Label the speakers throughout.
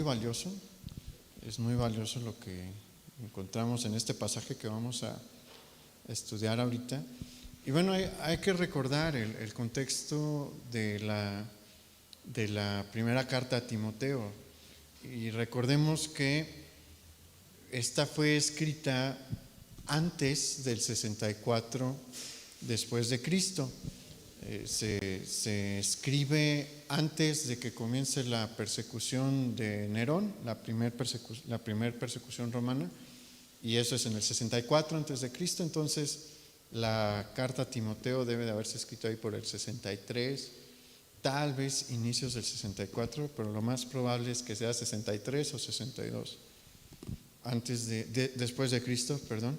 Speaker 1: valioso, es muy valioso lo que encontramos en este pasaje que vamos a estudiar ahorita. Y bueno, hay que recordar el contexto de la primera carta a Timoteo. Y recordemos que esta fue escrita antes del 64 después de Cristo. Se escribe antes de que comience la persecución de Nerón, la primer persecución romana, y eso es en el 64 antes de Cristo. Entonces la carta a Timoteo debe de haberse escrito ahí por el 63, tal vez inicios del 64, pero lo más probable es que sea 63 o 62 después de Cristo, perdón.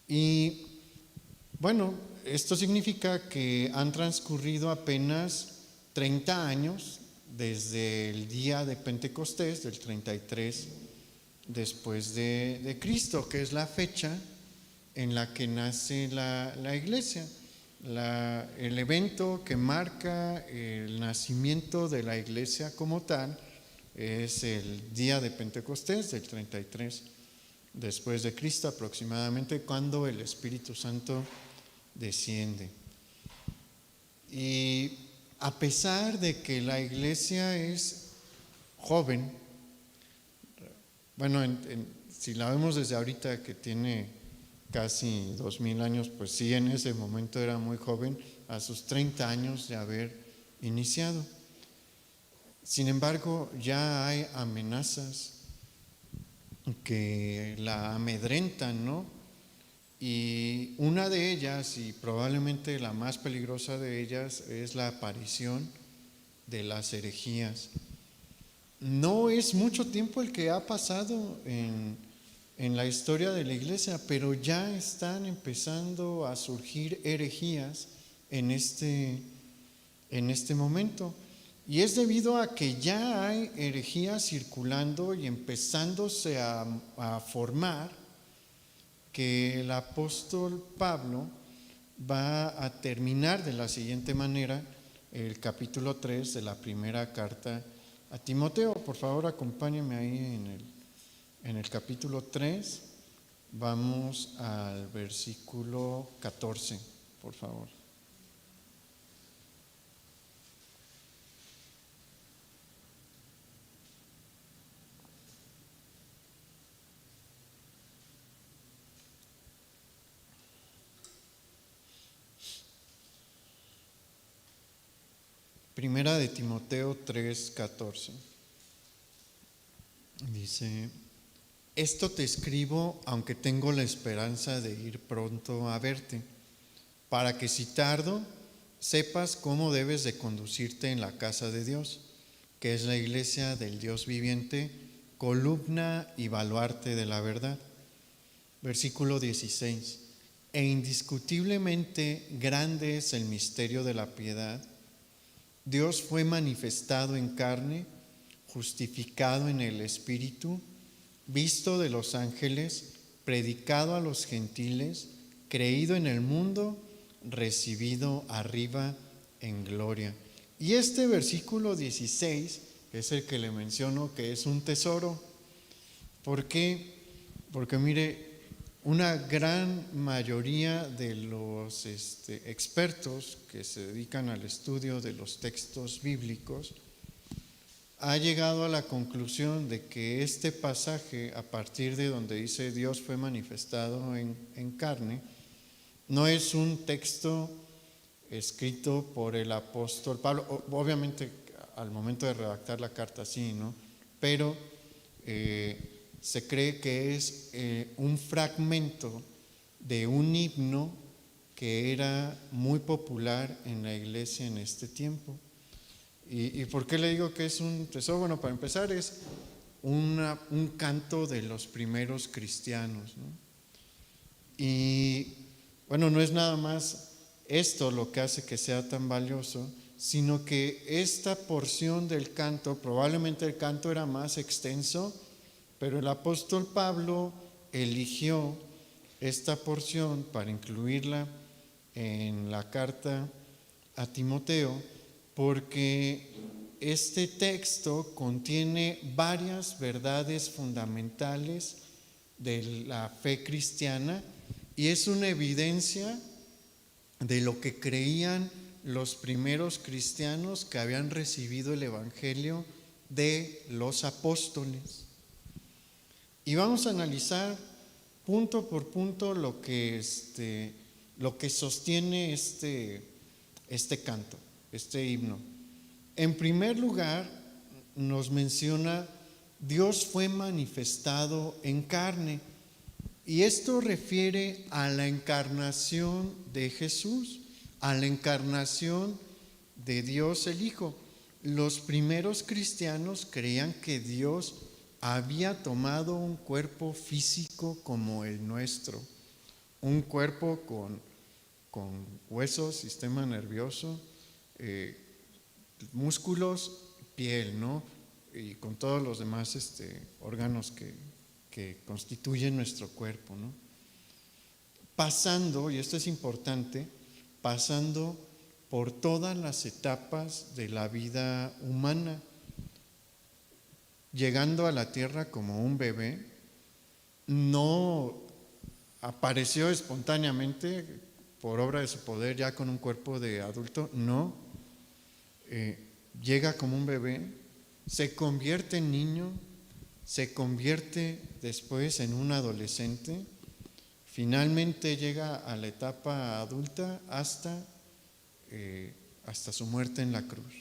Speaker 1: Y bueno, esto significa que han transcurrido apenas 30 años desde el día de Pentecostés, del 33 después de Cristo, que es la fecha en la que nace la iglesia. El evento que marca el nacimiento de la iglesia como tal es el día de Pentecostés, del 33 después de Cristo aproximadamente, cuando el Espíritu Santo desciende. Y a pesar de que la iglesia es joven, bueno, si la vemos desde ahorita que tiene casi 2000 años, pues sí, en ese momento era muy joven, a sus 30 años de haber iniciado. Sin embargo, ya hay amenazas que la amedrentan, ¿no? Y una de ellas, y probablemente la más peligrosa de ellas, es la aparición de las herejías. No es mucho tiempo el que ha pasado en la historia de la iglesia, pero ya están empezando a surgir herejías en este momento. Y es debido a que ya hay herejías circulando y empezándose a formar, que el apóstol Pablo va a terminar de la siguiente manera el capítulo 3 de la primera carta a Timoteo. Por favor, acompáñenme ahí en el capítulo 3. Vamos al versículo 14, por favor. Primera de Timoteo 3:14. Dice: esto te escribo aunque tengo la esperanza de ir pronto a verte, para que si tardo, sepas cómo debes de conducirte en la casa de Dios, que es la iglesia del Dios viviente, columna y baluarte de la verdad. Versículo 16. E indiscutiblemente grande es el misterio de la piedad. Dios fue manifestado en carne, justificado en el Espíritu, visto de los ángeles, predicado a los gentiles, creído en el mundo, recibido arriba en gloria. Y este versículo 16 es el que le menciono que es un tesoro. ¿Por qué? Porque mire, una gran mayoría de los expertos que se dedican al estudio de los textos bíblicos ha llegado a la conclusión de que este pasaje, a partir de donde dice Dios fue manifestado en carne, no es un texto escrito por el apóstol Pablo. Obviamente al momento de redactar la carta sí, ¿no? Pero se cree que es un fragmento de un himno que era muy popular en la iglesia en este tiempo. ¿Y por qué le digo que es un tesoro? Bueno, para empezar es un canto de los primeros cristianos, ¿no? Y bueno, no es nada más esto lo que hace que sea tan valioso, sino que esta porción del canto, probablemente el canto era más extenso, pero el apóstol Pablo eligió esta porción para incluirla en la carta a Timoteo, porque este texto contiene varias verdades fundamentales de la fe cristiana y es una evidencia de lo que creían los primeros cristianos que habían recibido el Evangelio de los apóstoles. Y vamos a analizar punto por punto lo que sostiene este canto, este himno. En primer lugar, nos menciona Dios fue manifestado en carne. Y esto refiere a la encarnación de Jesús, a la encarnación de Dios el Hijo. Los primeros cristianos creían que Dios había tomado un cuerpo físico como el nuestro, un cuerpo con huesos, sistema nervioso, músculos, piel, ¿no? Y con todos los demás órganos que constituyen nuestro cuerpo, ¿no? Pasando, y esto es importante, pasando por todas las etapas de la vida humana, llegando a la tierra como un bebé, no apareció espontáneamente por obra de su poder ya con un cuerpo de adulto, no, llega como un bebé, se convierte en niño, se convierte después en un adolescente, finalmente llega a la etapa adulta hasta su muerte en la cruz.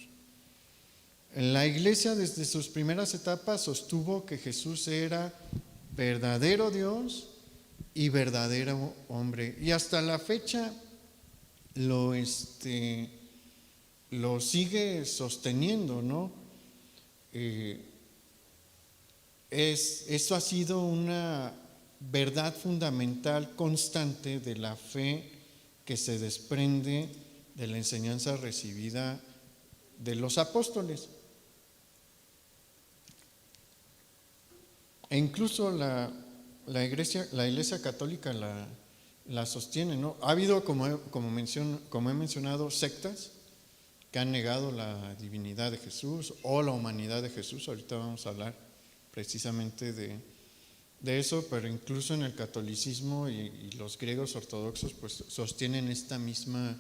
Speaker 1: La iglesia desde sus primeras etapas sostuvo que Jesús era verdadero Dios y verdadero hombre, y hasta la fecha lo sigue sosteniendo, ¿no? Eso ha sido una verdad fundamental constante de la fe que se desprende de la enseñanza recibida de los apóstoles. E incluso la Iglesia Católica la sostiene, ¿no? Ha habido, como he mencionado, sectas que han negado la divinidad de Jesús o la humanidad de Jesús. Ahorita vamos a hablar precisamente de eso, pero incluso en el catolicismo y los griegos ortodoxos pues sostienen esta misma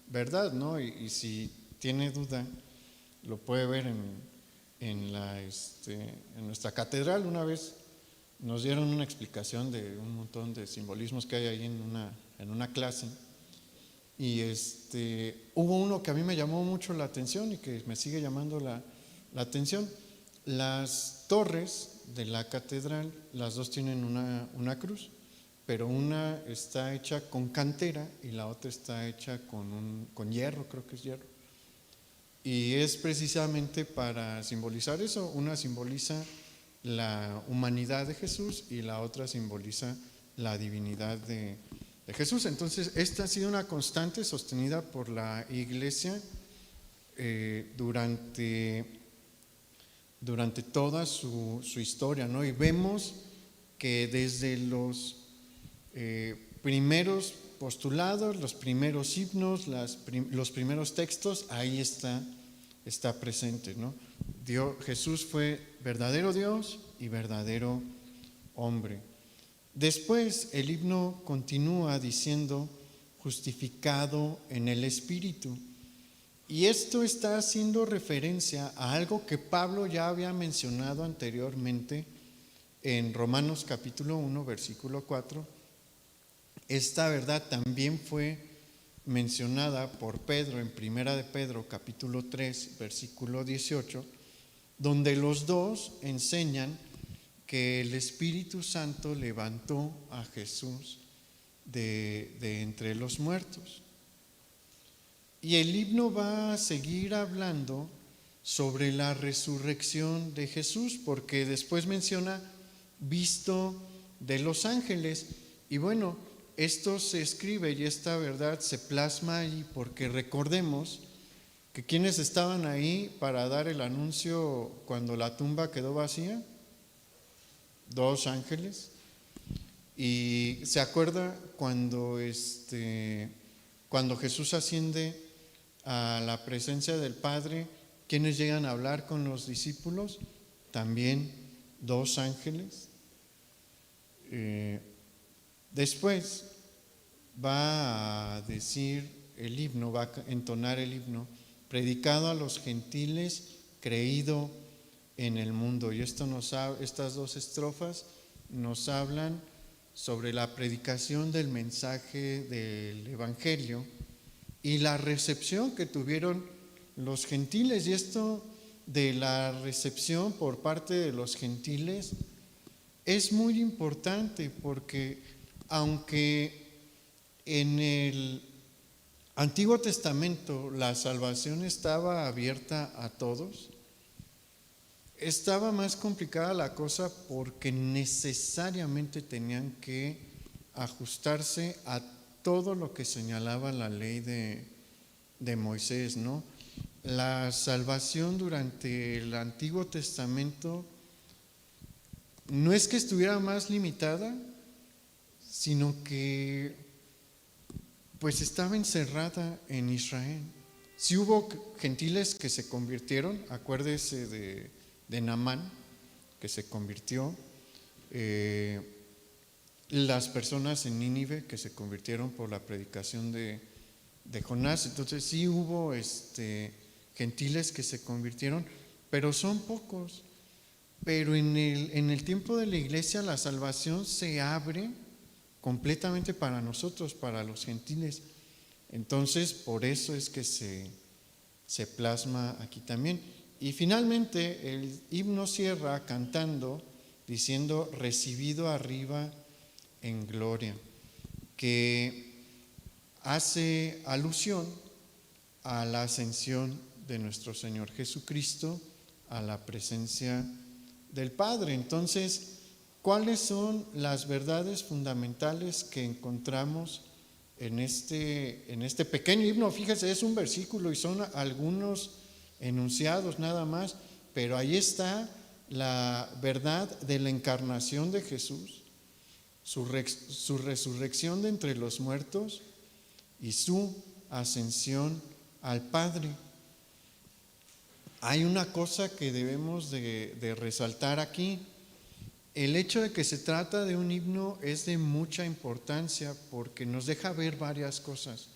Speaker 1: verdad, ¿no? Y si tiene duda, lo puede ver en nuestra catedral. Una vez nos dieron una explicación de un montón de simbolismos que hay ahí en una clase, y hubo uno que a mí me llamó mucho la atención y que me sigue llamando la atención. Las torres de la catedral, las dos tienen una cruz, pero una está hecha con cantera y la otra está hecha con hierro, creo que es hierro. Y es precisamente para simbolizar eso. Una simboliza la humanidad de Jesús y la otra simboliza la divinidad de Jesús. Entonces, esta ha sido una constante sostenida por la Iglesia durante toda su historia, ¿no? Y vemos que desde los primeros postulados, los primeros himnos, los primeros textos, ahí está presente, ¿no? Jesús fue verdadero Dios y verdadero hombre. Después el himno continúa diciendo justificado en el Espíritu. Y esto está haciendo referencia a algo que Pablo ya había mencionado anteriormente en Romanos capítulo 1, versículo 4. Esta verdad también fue mencionada por Pedro en Primera de Pedro capítulo 3, versículo 18, donde los dos enseñan que el Espíritu Santo levantó a Jesús de entre los muertos. Y el himno va a seguir hablando sobre la resurrección de Jesús, porque después menciona visto de los ángeles. Y bueno, esto se escribe y esta verdad se plasma ahí porque recordemos que quienes estaban ahí para dar el anuncio cuando la tumba quedó vacía, 2 ángeles. Y se acuerda cuando Jesús asciende a la presencia del Padre, ¿Quiénes llegan a hablar con los discípulos? También 2 ángeles. Después va a decir el himno, va a entonar el himno, predicado a los gentiles, creído en el mundo. Y estas 2 estrofas nos hablan sobre la predicación del mensaje del Evangelio y la recepción que tuvieron los gentiles. Y esto de la recepción por parte de los gentiles es muy importante, porque aunque en el Antiguo Testamento la salvación estaba abierta a todos, estaba más complicada la cosa porque necesariamente tenían que ajustarse a todo lo que señalaba la ley de Moisés, ¿no? La salvación durante el Antiguo Testamento no es que estuviera más limitada, sino que pues estaba encerrada en Israel. Sí hubo gentiles que se convirtieron, acuérdese de Naamán, que se convirtió, las personas en Nínive que se convirtieron por la predicación de Jonás. Entonces sí hubo gentiles que se convirtieron, pero son pocos. Pero en el tiempo de la iglesia la salvación se abre completamente para nosotros, para los gentiles. Entonces por eso es que se plasma aquí también. Y finalmente el himno cierra cantando, diciendo: recibido arriba en gloria, que hace alusión a la ascensión de nuestro Señor Jesucristo a la presencia del Padre. Entonces, ¿cuáles son las verdades fundamentales que encontramos en este pequeño himno? Fíjese, es un versículo y son algunos enunciados nada más, pero ahí está la verdad de la encarnación de Jesús, su resurrección de entre los muertos y su ascensión al Padre. Hay una cosa que debemos de resaltar aquí. El hecho de que se trata de un himno es de mucha importancia porque nos deja ver varias cosas.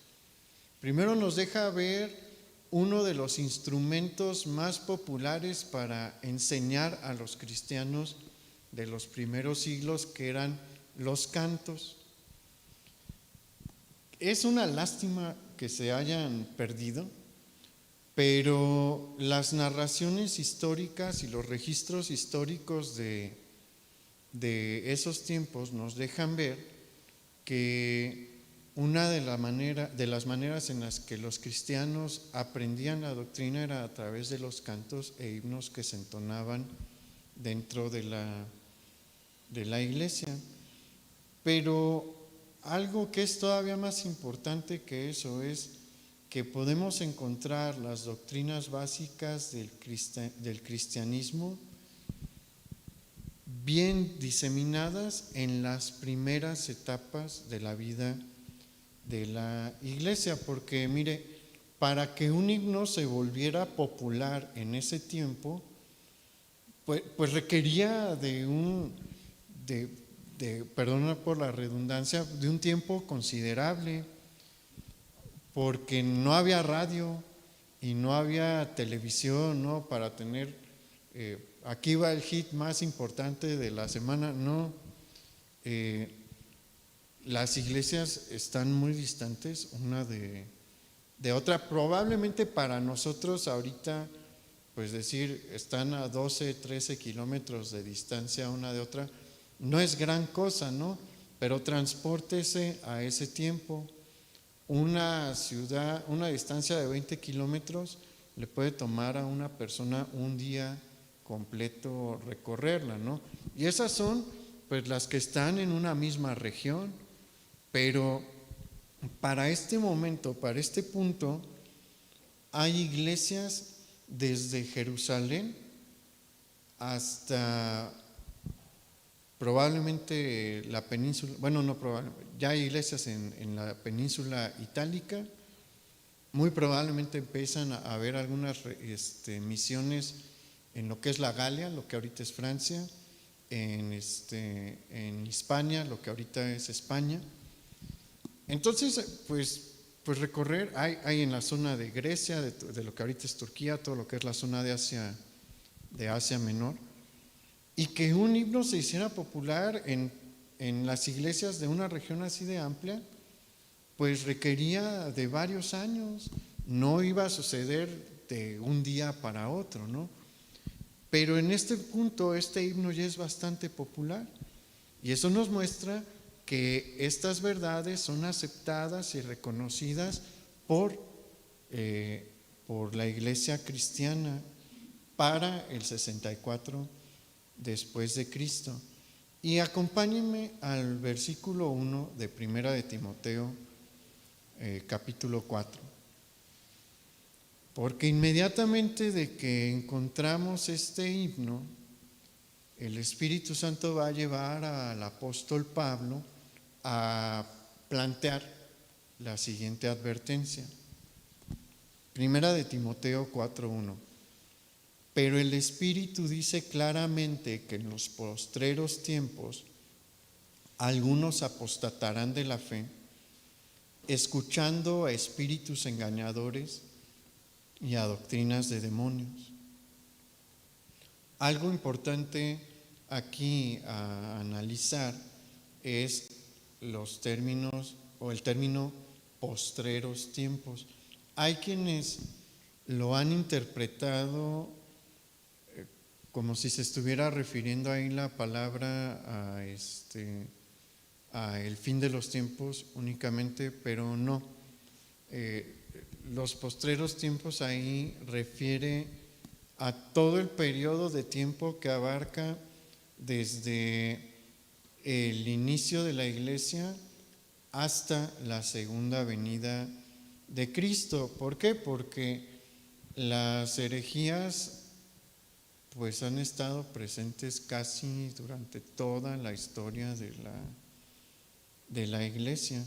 Speaker 1: Primero, nos deja ver uno de los instrumentos más populares para enseñar a los cristianos de los primeros siglos, que eran los cantos. Es una lástima que se hayan perdido, pero las narraciones históricas y los registros históricos de esos tiempos nos dejan ver que una de las maneras en las que los cristianos aprendían la doctrina era a través de los cantos e himnos que se entonaban dentro de la iglesia. Pero algo que es todavía más importante que eso es que podemos encontrar las doctrinas básicas del cristianismo bien diseminadas en las primeras etapas de la vida de la iglesia, porque mire, para que un himno se volviera popular en ese tiempo, pues requería perdona por la redundancia, de un tiempo considerable, porque no había radio y no había televisión, ¿no? Para tener, aquí va el hit más importante de la semana, no. Las iglesias están muy distantes una de otra. Probablemente para nosotros ahorita, pues decir, están a 12, 13 kilómetros de distancia una de otra, no es gran cosa, ¿no? Pero transpórtese a ese tiempo. Una distancia de 20 kilómetros le puede tomar a una persona un día completo recorrerla, ¿no? Y esas son pues las que están en una misma región, pero para este momento, para este punto, hay iglesias desde Jerusalén hasta probablemente la península, bueno, no probablemente, ya hay iglesias en la península itálica, muy probablemente empiezan a haber algunas misiones en lo que es la Galia, lo que ahorita es Francia, en Hispania, lo que ahorita es España. Entonces, pues recorrer, hay en la zona de Grecia, de lo que ahorita es Turquía, todo lo que es la zona de Asia Menor, y que un himno se hiciera popular en las iglesias de una región así de amplia, pues requería de varios años, no iba a suceder de un día para otro, ¿no? Pero en este punto este himno ya es bastante popular y eso nos muestra que estas verdades son aceptadas y reconocidas por la iglesia cristiana para el 64 después de Cristo. Y acompáñenme al versículo 1 de Primera de Timoteo, capítulo 4. Porque inmediatamente de que encontramos este himno, el Espíritu Santo va a llevar al apóstol Pablo a plantear la siguiente advertencia. Primera de Timoteo 4:1. Pero el Espíritu dice claramente que en los postreros tiempos algunos apostatarán de la fe, escuchando a espíritus engañadores y a doctrinas de demonios. Algo importante aquí a analizar es los términos o el término postreros tiempos. Hay quienes lo han interpretado como si se estuviera refiriendo ahí la palabra a el fin de los tiempos únicamente, pero no. Los postreros tiempos ahí refiere a todo el periodo de tiempo que abarca desde el inicio de la iglesia hasta la segunda venida de Cristo. ¿Por qué? Porque las herejías pues han estado presentes casi durante toda la historia de la iglesia.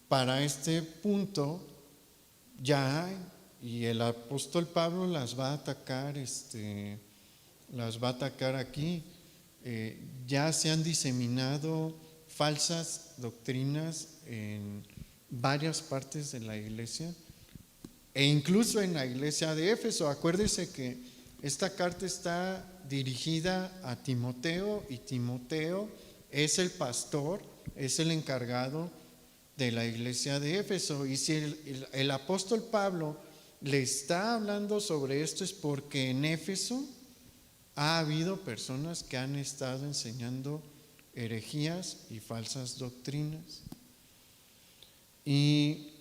Speaker 1: Para este punto ya hay, y el apóstol Pablo las va a atacar, aquí. Ya se han diseminado falsas doctrinas en varias partes de la iglesia e incluso en la iglesia de Éfeso. Acuérdese que esta carta está dirigida a Timoteo y Timoteo es el pastor, es el encargado de la iglesia de Éfeso. Y si el apóstol Pablo le está hablando sobre esto es porque en Éfeso ha habido personas que han estado enseñando herejías y falsas doctrinas. Y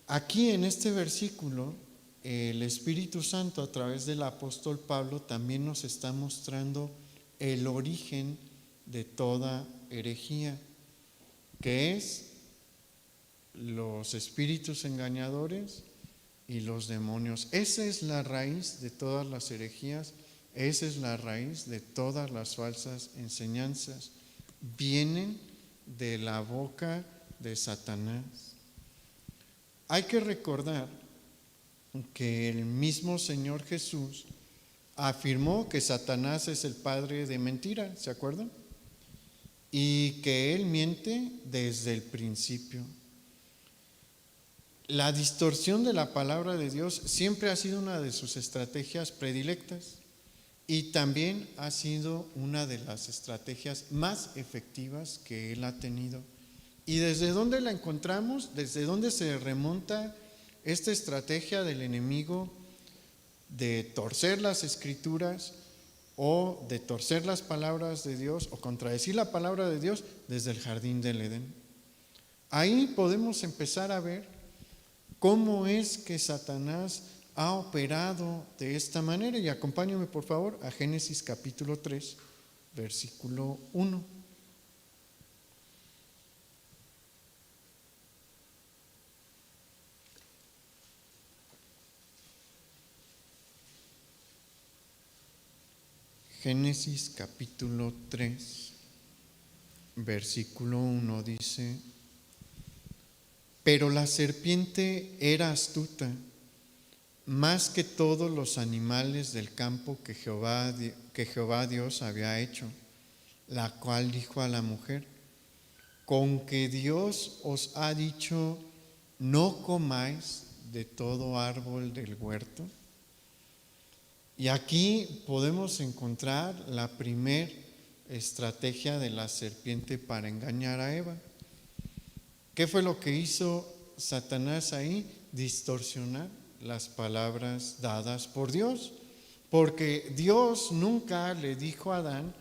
Speaker 1: aquí en este versículo, el Espíritu Santo a través del apóstol Pablo también nos está mostrando el origen de toda herejía, que es los espíritus engañadores y los demonios. Esa es la raíz de todas las herejías, esa es la raíz de todas las falsas enseñanzas. Vienen de la boca de Satanás. Hay que recordar que el mismo Señor Jesús afirmó que Satanás es el padre de mentira, ¿se acuerdan? Y que él miente desde el principio. La distorsión de la palabra de Dios siempre ha sido una de sus estrategias predilectas y también ha sido una de las estrategias más efectivas que él ha tenido. ¿Y desde dónde la encontramos? ¿Desde dónde se remonta esta estrategia del enemigo de torcer las escrituras o de torcer las palabras de Dios o contradecir la palabra de Dios? Desde el jardín del Edén. Ahí podemos empezar a ver cómo es que Satanás ha operado de esta manera. Y acompáñame por favor a Génesis capítulo 3, versículo 1. Génesis capítulo 3, versículo 1 dice: Pero la serpiente era astuta, más que todos los animales del campo que Jehová Dios había hecho, la cual dijo a la mujer: con que Dios os ha dicho, no comáis de todo árbol del huerto. Y aquí podemos encontrar la primer estrategia de la serpiente para engañar a Eva. ¿Qué fue lo que hizo Satanás ahí? Distorsionar las palabras dadas por Dios. Porque Dios nunca le dijo a Adán: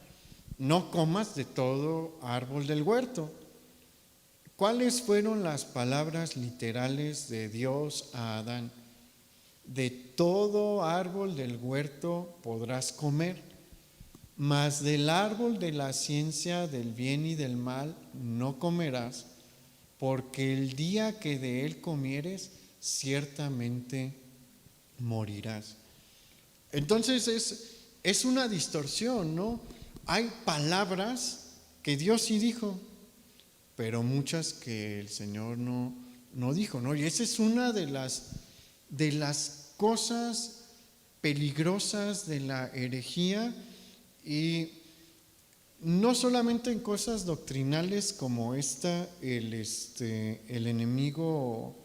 Speaker 1: no comas de todo árbol del huerto. ¿Cuáles fueron las palabras literales de Dios a Adán? De todo árbol del huerto podrás comer, mas del árbol de la ciencia del bien y del mal no comerás, porque el día que de él comieres, ciertamente morirás. Entonces es una distorsión, ¿no? Hay palabras que Dios sí dijo, pero muchas que el Señor no dijo, ¿no? Y esa es una de las cosas peligrosas de la herejía, y no solamente en cosas doctrinales como esta, el enemigo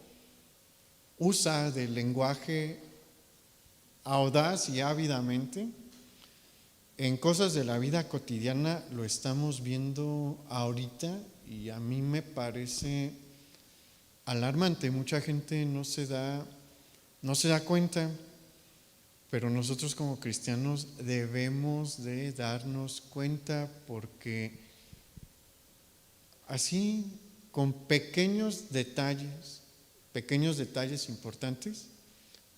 Speaker 1: usa del lenguaje audaz y ávidamente. En cosas de la vida cotidiana lo estamos viendo ahorita, y a mí me parece alarmante. Mucha gente no se da cuenta, pero nosotros como cristianos debemos de darnos cuenta, porque así, con pequeños detalles importantes,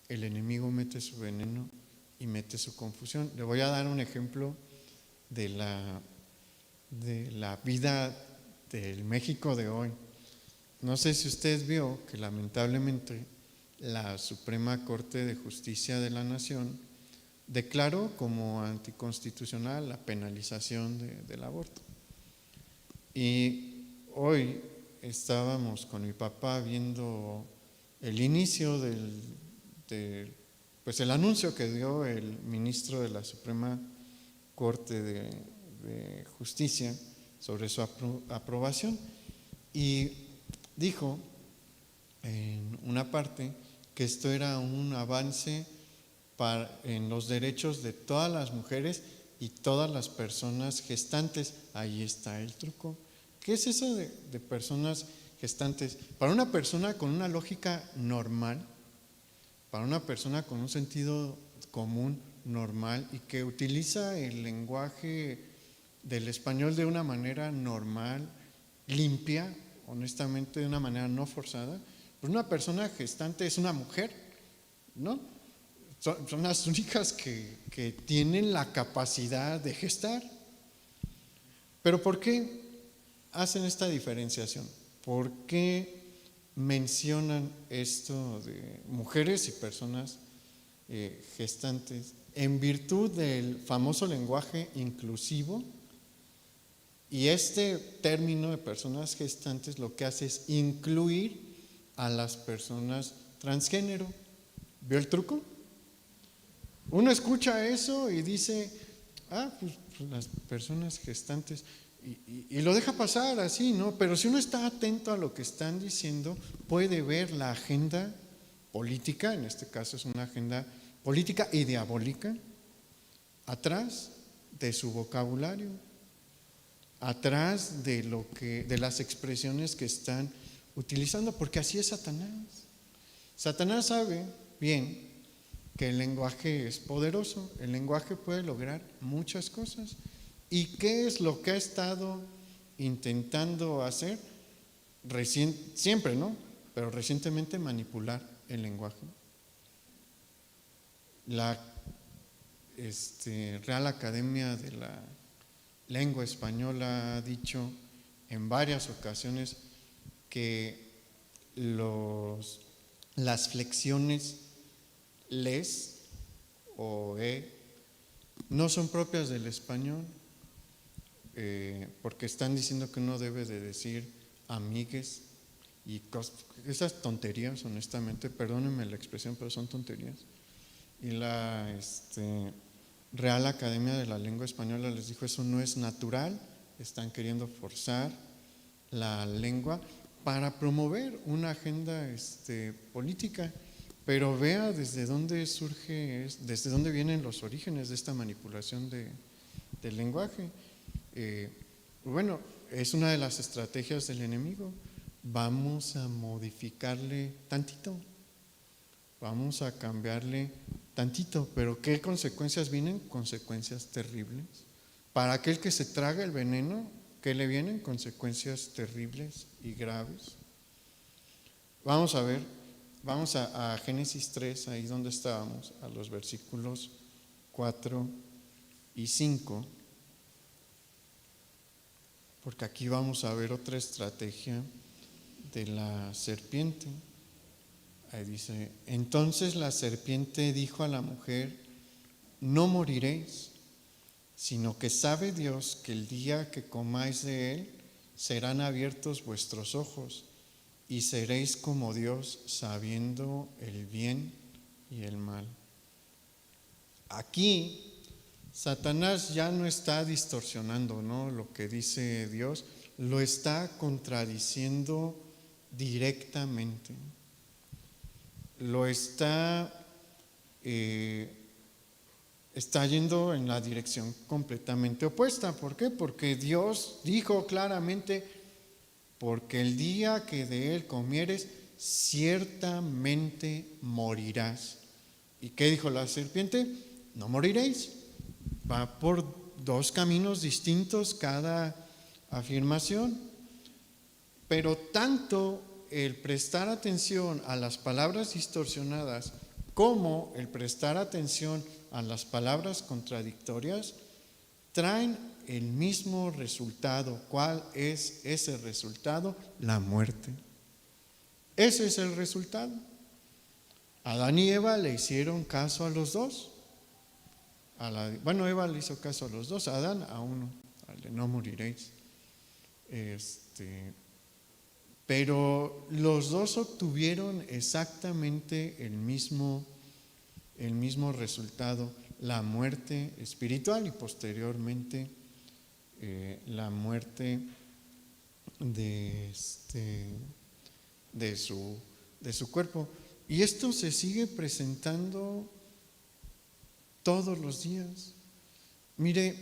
Speaker 1: el enemigo mete su veneno y mete su confusión. Le voy a dar un ejemplo de la vida del México de hoy. No sé si usted vio que lamentablemente la Suprema Corte de Justicia de la Nación declaró como anticonstitucional la penalización del aborto. Y hoy estábamos con mi papá viendo el inicio pues el anuncio que dio el ministro de la Suprema Corte de Justicia sobre su aprobación, y dijo en una parte que esto era un avance en los derechos de todas las mujeres y todas las personas gestantes. Ahí está el truco. ¿Qué es eso de personas gestantes? Para una persona con una lógica normal, para una persona con un sentido común normal y que utiliza el lenguaje del español de una manera normal, limpia, honestamente, de una manera no forzada, pues una persona gestante es una mujer, ¿no? Son las únicas que tienen la capacidad de gestar. Pero ¿por qué hacen esta diferenciación? ¿Por qué mencionan esto de mujeres y personas gestantes? En virtud del famoso lenguaje inclusivo, y este término de personas gestantes lo que hace es incluir a las personas transgénero. ¿Vio el truco? Uno escucha eso y dice: pues las personas gestantes, y lo deja pasar así, ¿no? Pero si uno está atento a lo que están diciendo, puede ver la agenda política, en este caso es una agenda política y diabólica, atrás de su vocabulario, atrás de las expresiones que están utilizando, porque así es Satanás. Satanás sabe bien que el lenguaje es poderoso, el lenguaje puede lograr muchas cosas. ¿Y qué es lo que ha estado intentando hacer? Siempre, ¿no? Pero recientemente manipular el lenguaje. La Real Academia de la Lengua Española ha dicho en varias ocasiones que las flexiones les o no son propias del español, porque están diciendo que uno debe de decir amigues, y esas tonterías, honestamente, perdónenme la expresión, pero son tonterías. Y la Real Academia de la Lengua Española les dijo: eso no es natural, están queriendo forzar la lengua para promover una agenda política. Pero vea desde dónde surge, desde dónde vienen los orígenes de esta manipulación del lenguaje. Bueno, es una de las estrategias del enemigo. Vamos a modificarle tantito, vamos a cambiarle tantito, pero ¿qué consecuencias vienen? Consecuencias terribles. Para aquel que se traga el veneno, ¿qué le vienen? Consecuencias terribles y graves. Vamos a ver, vamos a Génesis 3, ahí donde estábamos, a los versículos 4 y 5, porque aquí vamos a ver otra estrategia de la serpiente. Ahí dice: entonces la serpiente dijo a la mujer: no moriréis, sino que sabe Dios que el día que comáis de él serán abiertos vuestros ojos y seréis como Dios, sabiendo el bien y el mal. Aquí Satanás ya no está distorsionando, ¿no?, lo que dice Dios, lo está contradiciendo directamente. Lo está yendo en la dirección completamente opuesta. ¿Por qué? Porque Dios dijo claramente: porque el día que de él comieres, ciertamente morirás. ¿Y qué dijo la serpiente? No moriréis. Va por dos caminos distintos cada afirmación. Pero tanto el prestar atención a las palabras distorsionadas como el prestar atención a las palabras contradictorias traen el mismo resultado. ¿Cuál es ese resultado? La muerte. Ese es el resultado. Adán y Eva le hicieron caso a los dos. Eva le hizo caso a los dos, a Adán, a uno, al de no moriréis. Pero los dos obtuvieron exactamente el mismo resultado: la muerte espiritual y posteriormente la muerte de su cuerpo. Y esto se sigue presentando todos los días. Mire,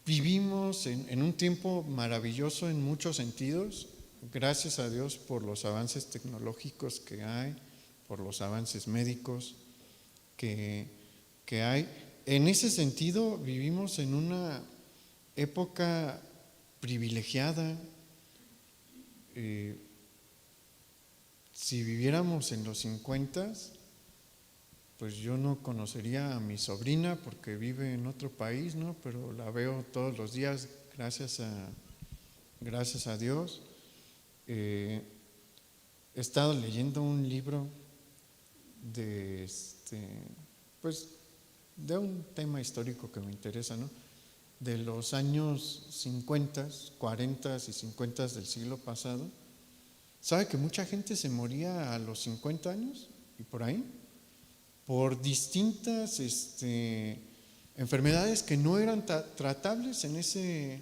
Speaker 1: vivimos en un tiempo maravilloso en muchos sentidos, gracias a Dios por los avances tecnológicos que hay, por los avances médicos que hay. En ese sentido, vivimos en una época privilegiada. Si viviéramos en los 50, pues yo no conocería a mi sobrina porque vive en otro país, ¿no? Pero la veo todos los días, gracias a Dios. He estado leyendo un libro de un tema histórico que me interesa, ¿no?, de los años 50, 40 y 50 del siglo pasado. ¿Sabe que mucha gente se moría a los 50 años y por ahí? Por distintas enfermedades que no eran tratables en ese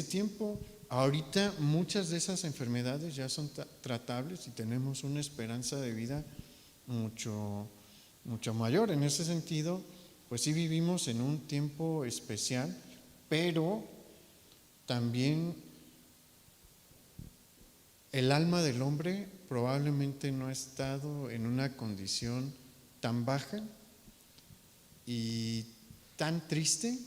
Speaker 1: tiempo. Ahorita muchas de esas enfermedades ya son tratables y tenemos una esperanza de vida mucho mayor. En ese sentido, pues sí vivimos en un tiempo especial, pero también el alma del hombre probablemente no ha estado en una condición tan baja y tan triste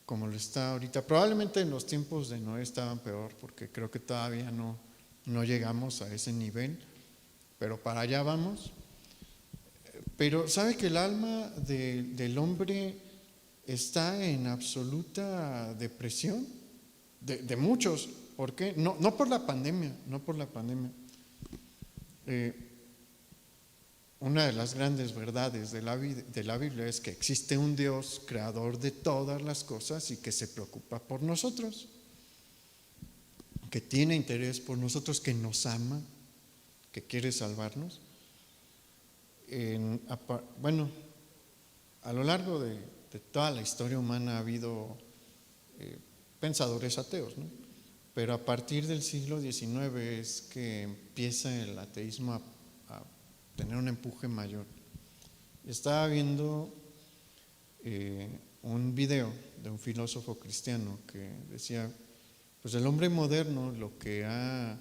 Speaker 1: como lo está ahorita. Probablemente en los tiempos de Noé estaban peor, porque creo que todavía no llegamos a ese nivel, pero para allá vamos. Pero ¿sabe que el alma del hombre está en absoluta depresión? De muchos. ¿Por qué? No por la pandemia, una de las grandes verdades de la Biblia es que existe un Dios creador de todas las cosas y que se preocupa por nosotros. que tiene interés por nosotros, que nos ama, que quiere salvarnos. Bueno, a lo largo de toda la historia humana ha habido pensadores ateos, ¿no? Pero a partir del siglo XIX es que empieza el ateísmo a tener un empuje mayor. Estaba viendo un video de un filósofo cristiano que decía, pues el hombre moderno lo que ha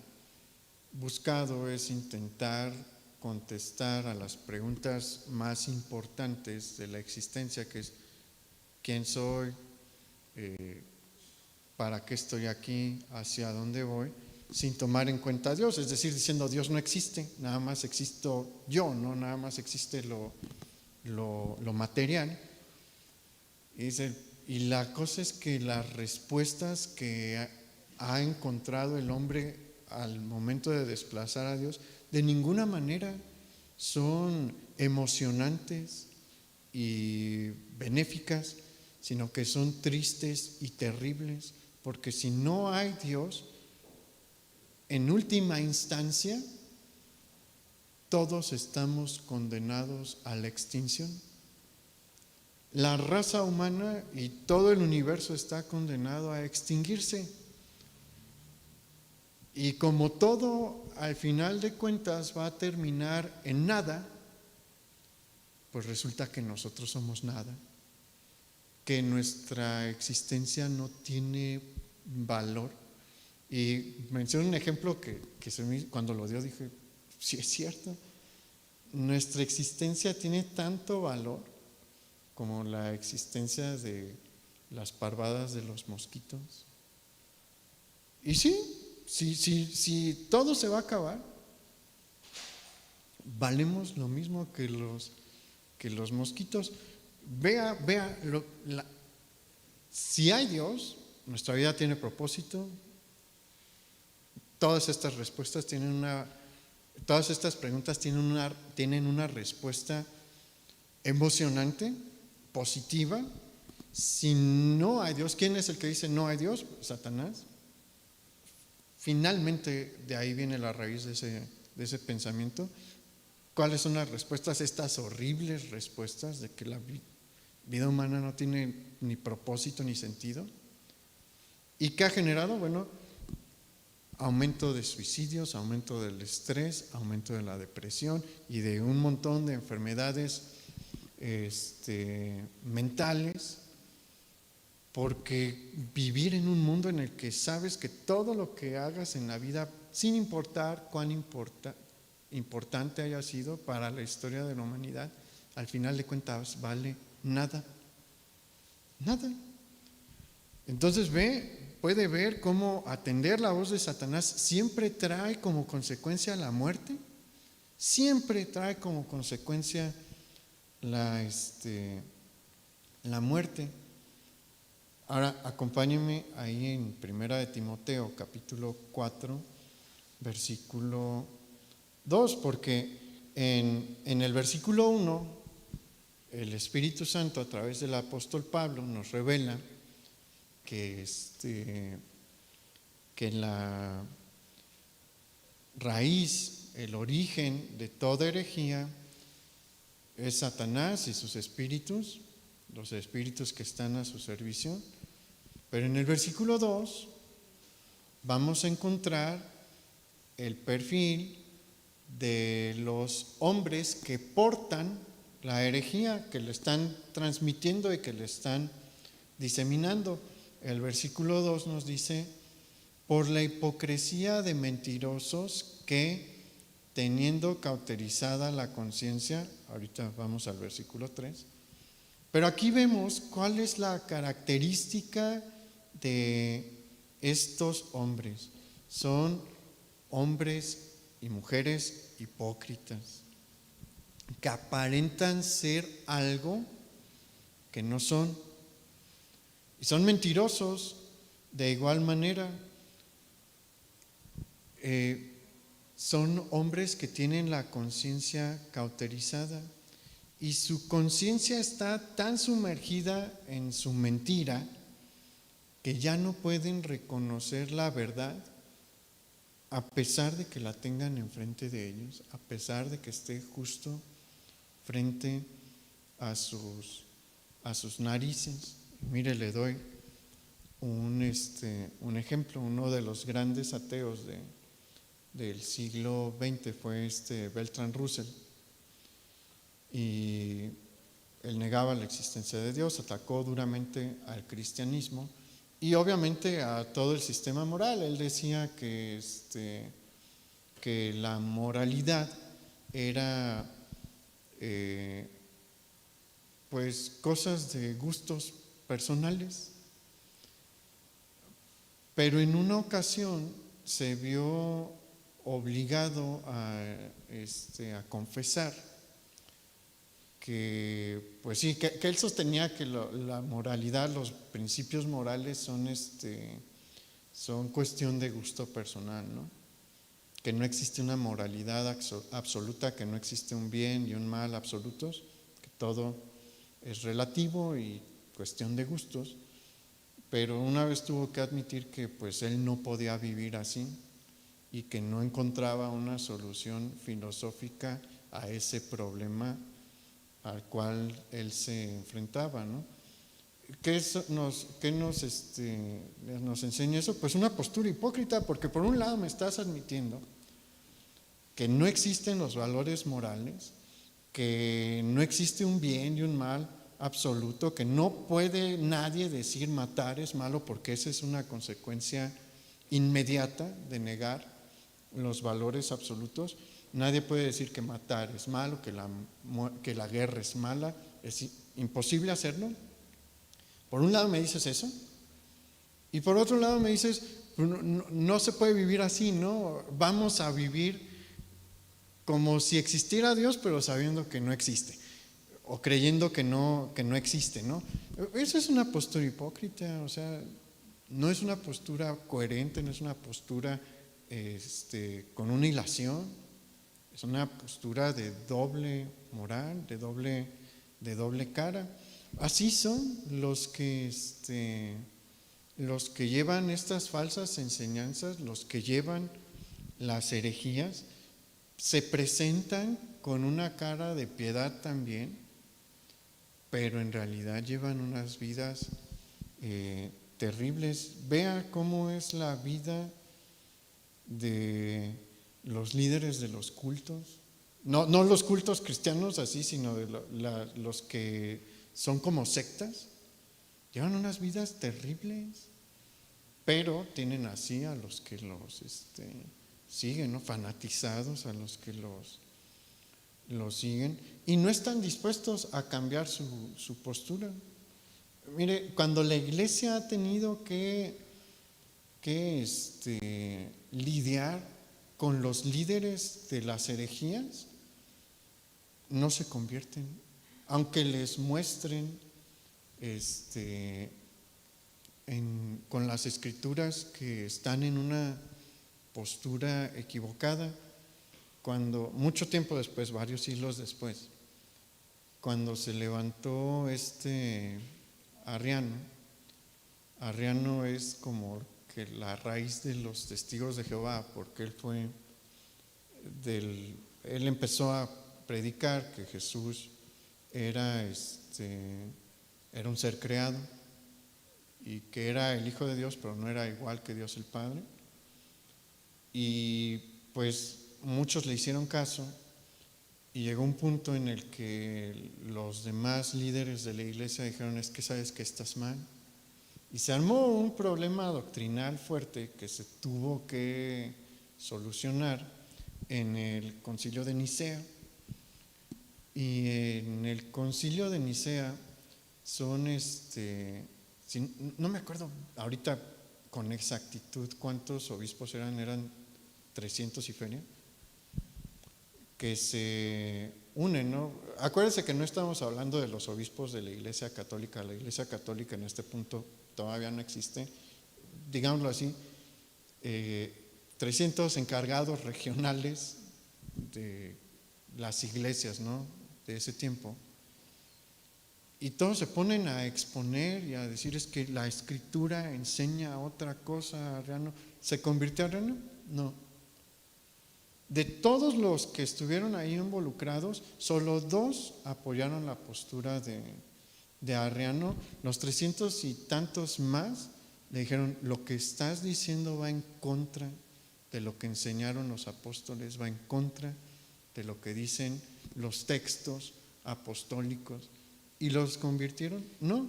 Speaker 1: buscado es intentar contestar a las preguntas más importantes de la existencia, que es ¿quién soy? ¿Para qué estoy aquí? ¿Hacia dónde voy? Sin tomar en cuenta a Dios, es decir, diciendo Dios no existe, nada más existo yo, no nada más existe lo material. Y la cosa es que las respuestas que ha encontrado el hombre al momento de desplazar a Dios, de ninguna manera son emocionantes y benéficas, sino que son tristes y terribles, porque si no hay Dios, en última instancia, todos estamos condenados a la extinción. La raza humana y todo el universo está condenado a extinguirse. Y como todo, al final de cuentas, va a terminar en nada, pues resulta que nosotros somos nada, que nuestra existencia no tiene valor. Y menciono un ejemplo que cuando lo dio dije, sí es cierto, nuestra existencia tiene tanto valor como la existencia de las parvadas de los mosquitos. Y sí, si todo se va a acabar, valemos lo mismo que los mosquitos. Vea, si hay Dios, nuestra vida tiene propósito. Todas estas respuestas todas estas preguntas tienen una respuesta emocionante, positiva. Si no hay Dios, ¿quién es el que dice no hay Dios? Satanás. Finalmente, de ahí viene la raíz de ese pensamiento. ¿Cuáles son las respuestas? Estas horribles respuestas de que la vida humana no tiene ni propósito ni sentido. ¿Y qué ha generado? Bueno, aumento de suicidios, aumento del estrés, aumento de la depresión y de un montón de enfermedades mentales, porque vivir en un mundo en el que sabes que todo lo que hagas en la vida, sin importar cuán importante haya sido para la historia de la humanidad, al final de cuentas vale nada. Entonces puede ver cómo atender la voz de Satanás siempre trae como consecuencia la muerte, siempre trae como consecuencia la muerte. Ahora acompáñenme ahí en 1 de Timoteo capítulo 4 versículo 2, porque en el versículo 1 el Espíritu Santo a través del apóstol Pablo nos revela que la raíz, el origen de toda herejía es Satanás y sus espíritus, los espíritus que están a su servicio. Pero en el versículo 2 vamos a encontrar el perfil de los hombres que portan la herejía, que le están transmitiendo y que le están diseminando. El versículo 2 nos dice: por la hipocresía de mentirosos que, teniendo cauterizada la conciencia, ahorita vamos al versículo 3, pero aquí vemos cuál es la característica de estos hombres. Son hombres y mujeres hipócritas, que aparentan ser algo que no son, y son mentirosos de igual manera. Son hombres que tienen la conciencia cauterizada y su conciencia está tan sumergida en su mentira que ya no pueden reconocer la verdad a pesar de que la tengan enfrente de ellos, a pesar de que esté justo frente a sus narices. Mire, le doy un ejemplo. Uno de los grandes ateos del siglo XX fue Bertrand Russell, y él negaba la existencia de Dios, atacó duramente al cristianismo y obviamente a todo el sistema moral. Él decía que la moralidad era pues cosas de gustos personales, pero en una ocasión se vio obligado a confesar que, pues sí, que él sostenía que la moralidad, los principios morales son cuestión de gusto personal, ¿no? Que no existe una moralidad absoluta, que no existe un bien y un mal absolutos, que todo es relativo y cuestión de gustos. Pero una vez tuvo que admitir que pues él no podía vivir así y que no encontraba una solución filosófica a ese problema al cual él se enfrentaba, ¿no? ¿Qué nos enseña eso? Pues una postura hipócrita, porque por un lado me estás admitiendo que no existen los valores morales, que no existe un bien y un mal absoluto, que no puede nadie decir matar es malo, porque esa es una consecuencia inmediata de negar los valores absolutos. Nadie puede decir que matar es malo, que la guerra es mala, es imposible hacerlo. Por un lado me dices eso, y por otro lado me dices, no se puede vivir así, ¿no? Vamos a vivir como si existiera Dios, pero sabiendo que no existe, o creyendo que no existe, ¿no? Eso es una postura hipócrita, o sea, no es una postura coherente, no es una postura con una hilación. Es una postura de doble moral, de doble cara. Así son los que llevan estas falsas enseñanzas, los que llevan las herejías, se presentan con una cara de piedad también, pero en realidad llevan unas vidas terribles. Vea cómo es la vida de los líderes de los cultos, no los cultos cristianos así, sino de los que son como sectas. Llevan unas vidas terribles, pero tienen así a los que los siguen, ¿no? Fanatizados a los que los siguen, y no están dispuestos a cambiar su postura. Mire, cuando la iglesia ha tenido que lidiar con los líderes de las herejías, no se convierten, aunque les muestren con las escrituras que están en una postura equivocada. Cuando mucho tiempo después, varios siglos después, cuando se levantó Arriano es como que la raíz de los testigos de Jehová, porque él empezó a predicar que Jesús era un ser creado y que era el Hijo de Dios, pero no era igual que Dios el Padre. Y pues muchos le hicieron caso, y llegó un punto en el que los demás líderes de la iglesia dijeron: es que sabes que estás mal. Y se armó un problema doctrinal fuerte que se tuvo que solucionar en el Concilio de Nicea. Y en el Concilio de Nicea son no me acuerdo ahorita con exactitud cuántos obispos eran 300 y feria, que se unen, ¿no? Acuérdense que no estamos hablando de los obispos de la Iglesia Católica. La Iglesia Católica en este punto todavía no existe, digámoslo así. 300 encargados regionales de las iglesias, ¿no?, de ese tiempo, y todos se ponen a exponer y a decir: es que la escritura enseña otra cosa. ¿Arriano se convirtió a Arriano? No, De todos los que estuvieron ahí involucrados, solo 2 apoyaron la postura de Arriano. Los 300 y tantos más le dijeron: lo que estás diciendo va en contra de lo que enseñaron los apóstoles, va en contra de lo que dicen los textos apostólicos. ¿Y los convirtieron? No.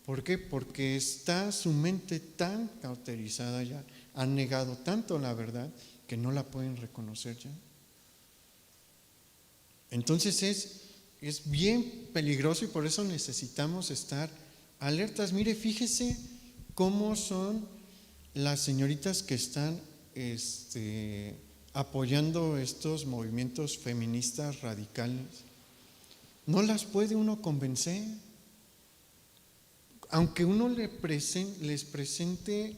Speaker 1: ¿Por qué? Porque está su mente tan cauterizada ya, han negado tanto la verdad que no la pueden reconocer ya. Entonces es bien peligroso y por eso necesitamos estar alertas. Mire, fíjese cómo son las señoritas que están apoyando estos movimientos feministas radicales. No las puede uno convencer. Aunque uno les presente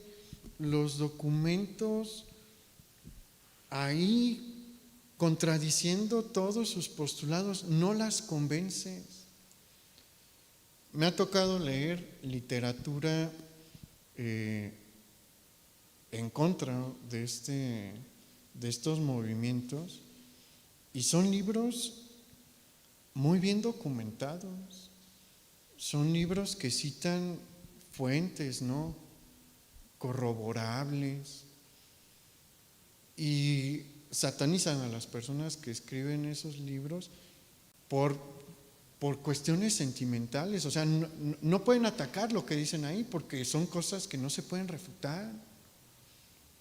Speaker 1: los documentos ahí contradiciendo todos sus postulados, no las convences. Me ha tocado leer literatura en contra de estos movimientos y son libros muy bien documentados, son libros que citan fuentes, ¿no?, corroborables, y satanizan a las personas que escriben esos libros por cuestiones sentimentales. O sea, no pueden atacar lo que dicen ahí porque son cosas que no se pueden refutar.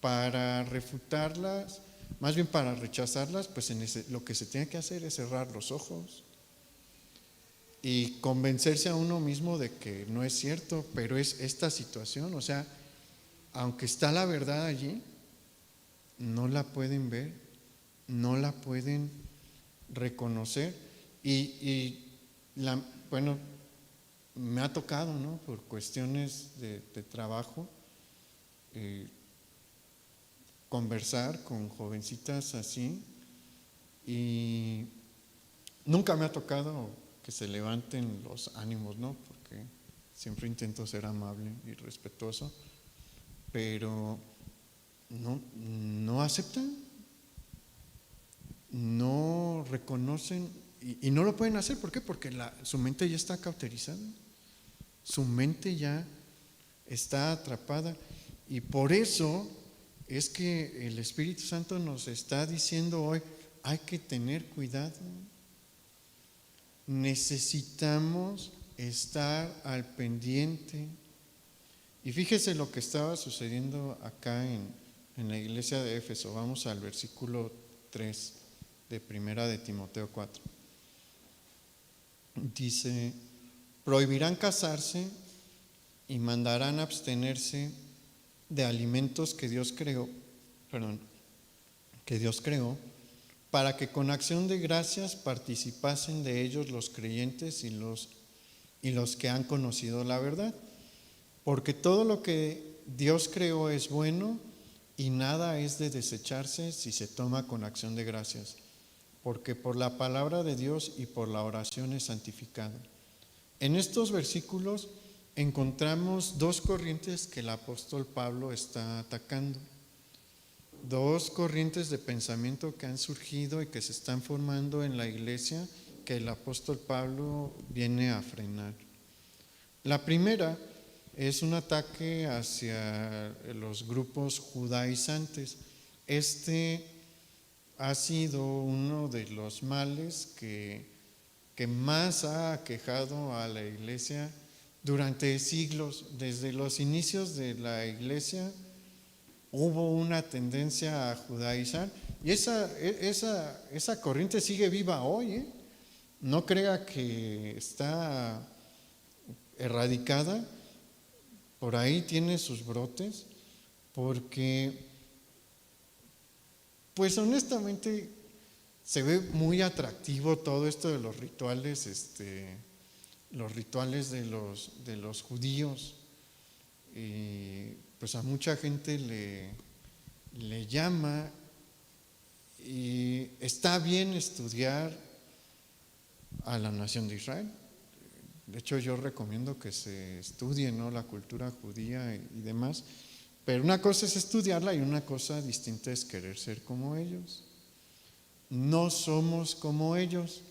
Speaker 1: Para refutarlas, más bien para rechazarlas, pues lo que se tiene que hacer es cerrar los ojos y convencerse a uno mismo de que no es cierto, pero es esta situación. O sea, aunque está la verdad allí, no la pueden ver, no la pueden reconocer bueno, me ha tocado, ¿no?, por cuestiones de trabajo, conversar con jovencitas así, y nunca me ha tocado que se levanten los ánimos, ¿no?, porque siempre intento ser amable y respetuoso, pero no aceptan, no reconocen y no lo pueden hacer. ¿Por qué? Porque su mente ya está cauterizada, su mente ya está atrapada, y por eso es que el Espíritu Santo nos está diciendo hoy: hay que tener cuidado, necesitamos estar al pendiente. Y fíjese lo que estaba sucediendo acá en la iglesia de Éfeso. Vamos al versículo 3 de Primera de Timoteo 4. Dice: prohibirán casarse y mandarán abstenerse de alimentos que Dios creó, para que con acción de gracias participasen de ellos los creyentes y los que han conocido la verdad. Porque todo lo que Dios creó es bueno y nada es de desecharse si se toma con acción de gracias, porque por la palabra de Dios y por la oración es santificado. En estos versículos encontramos 2 corrientes que el apóstol Pablo está atacando, 2 corrientes de pensamiento que han surgido y que se están formando en la iglesia, que el apóstol Pablo viene a frenar. La primera es un ataque hacia los grupos judaizantes. Este ha sido uno de los males que más ha aquejado a la iglesia durante siglos. Desde los inicios de la iglesia hubo una tendencia a judaizar, y esa corriente sigue viva hoy, ¿eh? No crea que está erradicada. Por ahí tiene sus brotes, porque pues honestamente se ve muy atractivo todo esto de los rituales, los rituales de los judíos, y pues a mucha gente le llama, y está bien estudiar a la nación de Israel. De hecho, yo recomiendo que se estudie, ¿no?, la cultura judía y demás, pero una cosa es estudiarla y una cosa distinta es querer ser como ellos. no somos como ellos,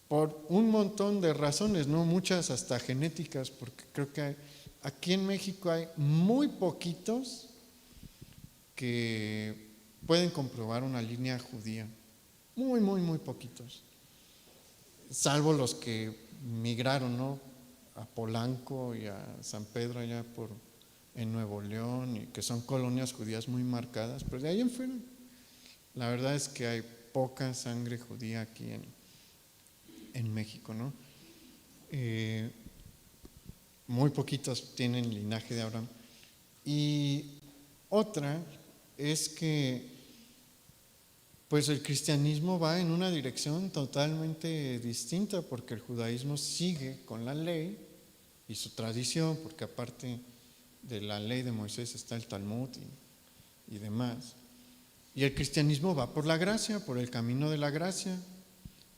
Speaker 1: por un montón de razones, no muchas hasta genéticas, porque creo que aquí en México hay muy poquitos que pueden comprobar una línea judía, muy, muy, muy poquitos, salvo los que migraron, ¿no?, a Polanco y a San Pedro allá en Nuevo León, y que son colonias judías muy marcadas, pero de ahí en fuera, la verdad es que hay poca sangre judía aquí en México, ¿no? Muy poquitos tienen linaje de Abraham. Y otra es que pues el cristianismo va en una dirección totalmente distinta, porque el judaísmo sigue con la ley y su tradición, porque aparte de la ley de Moisés está el Talmud y demás. Y el cristianismo va por la gracia, por el camino de la gracia.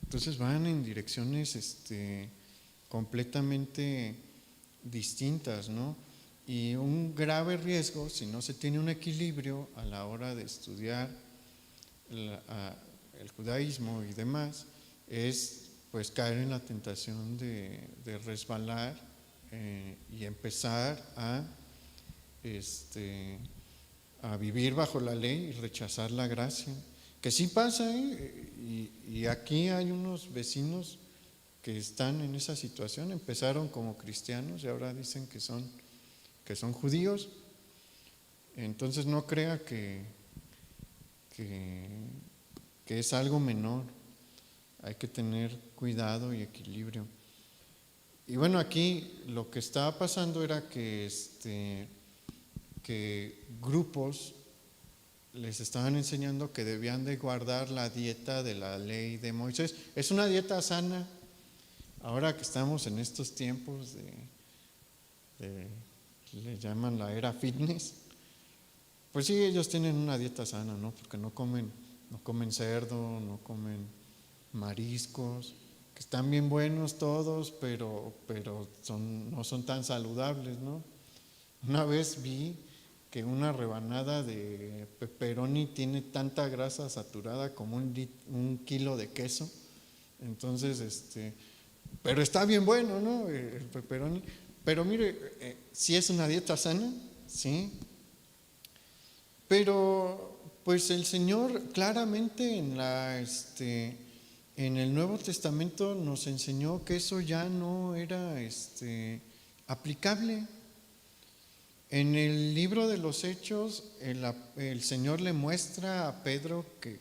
Speaker 1: Entonces van en direcciones completamente distintas, ¿no? Y un grave riesgo, si no se tiene un equilibrio a la hora de estudiar el judaísmo y demás, es pues caer en la tentación de resbalar y empezar a vivir bajo la ley y rechazar la gracia, que sí pasa, y aquí hay unos vecinos que están en esa situación, empezaron como cristianos y ahora dicen que son judíos. Entonces no crea que es algo menor, hay que tener cuidado y equilibrio. Y bueno, aquí lo que estaba pasando era que grupos les estaban enseñando que debían de guardar la dieta de la ley de Moisés. Es una dieta sana. Ahora que estamos en estos tiempos le llaman la era fitness, pues sí, ellos tienen una dieta sana, ¿no? Porque no comen cerdo, no comen mariscos, que están bien buenos todos, pero no son tan saludables, ¿no? Una vez vi que una rebanada de pepperoni tiene tanta grasa saturada como un kilo de queso. Entonces, pero está bien bueno, ¿no?, el pepperoni. Pero mire, sí es una dieta sana, sí. Pero pues el Señor claramente en el Nuevo Testamento nos enseñó que eso ya no era aplicable. En el libro de los Hechos, el Señor le muestra a Pedro que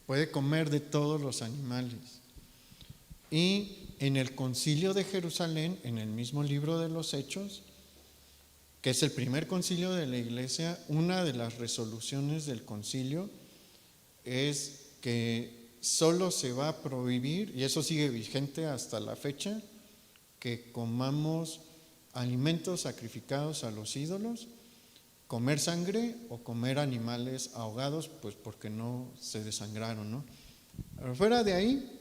Speaker 1: puede comer de todos los animales. Y en el Concilio de Jerusalén, en el mismo libro de los Hechos, que es el primer concilio de la Iglesia, una de las resoluciones del concilio es que solo se va a prohibir, y eso sigue vigente hasta la fecha, que comamos alimentos sacrificados a los ídolos, comer sangre o comer animales ahogados, pues porque no se desangraron, ¿no? Pero fuera de ahí,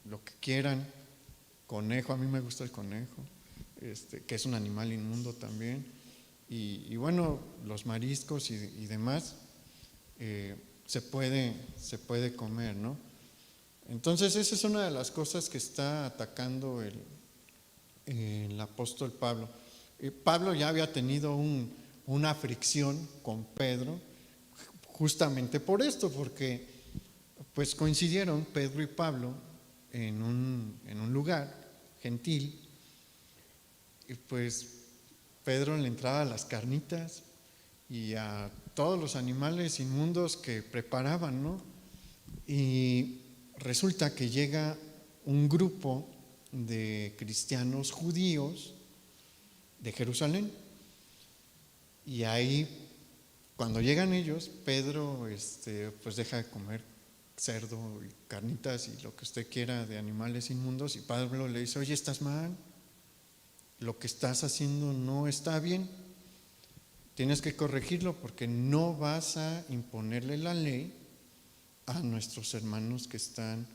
Speaker 1: lo que quieran, conejo, a mí me gusta el conejo, que es un animal inmundo también, y bueno, los mariscos y demás, se puede comer, ¿no? Entonces esa es una de las cosas que está atacando el apóstol Pablo. Pablo ya había tenido una fricción con Pedro justamente por esto, porque pues coincidieron Pedro y Pablo en un lugar gentil, y pues Pedro le entraba a las carnitas y a todos los animales inmundos que preparaban, ¿no? Y resulta que llega un grupo de cristianos judíos de Jerusalén, y ahí cuando llegan ellos, Pedro pues deja de comer cerdo y carnitas y lo que usted quiera de animales inmundos, y Pablo le dice: oye, estás mal, lo que estás haciendo no está bien, tienes que corregirlo, porque no vas a imponerle la ley a nuestros hermanos que están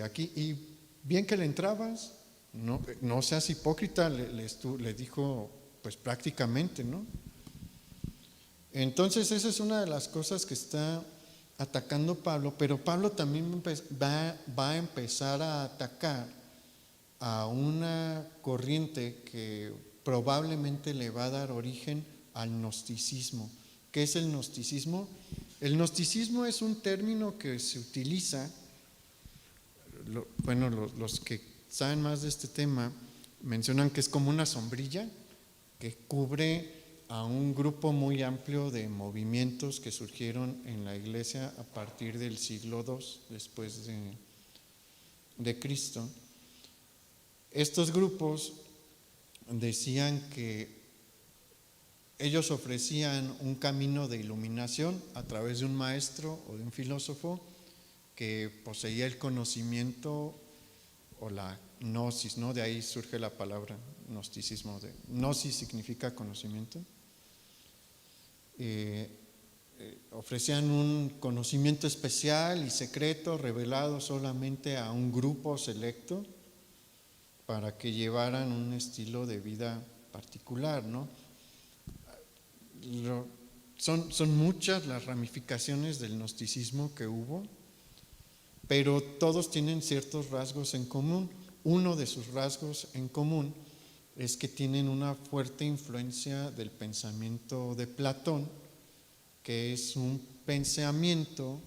Speaker 1: aquí. Y bien que le entrabas, no seas hipócrita, le dijo pues prácticamente, ¿no? Entonces esa es una de las cosas que está atacando a Pablo, pero Pablo también va a empezar a atacar a una corriente que probablemente le va a dar origen al gnosticismo. ¿Qué es el gnosticismo? El gnosticismo es un término que se utiliza, los que saben más de este tema mencionan que es como una sombrilla que cubre a un grupo muy amplio de movimientos que surgieron en la iglesia a partir del siglo II después de Cristo. Estos grupos decían que ellos ofrecían un camino de iluminación a través de un maestro o de un filósofo que poseía el conocimiento o la gnosis, ¿no? De ahí surge la palabra gnosticismo. Gnosis significa conocimiento. Ofrecían un conocimiento especial y secreto revelado solamente a un grupo selecto para que llevaran un estilo de vida particular, ¿no? Son muchas las ramificaciones del gnosticismo que hubo, pero todos tienen ciertos rasgos en común. Uno de sus rasgos en común es que tienen una fuerte influencia del pensamiento de Platón, que es un pensamiento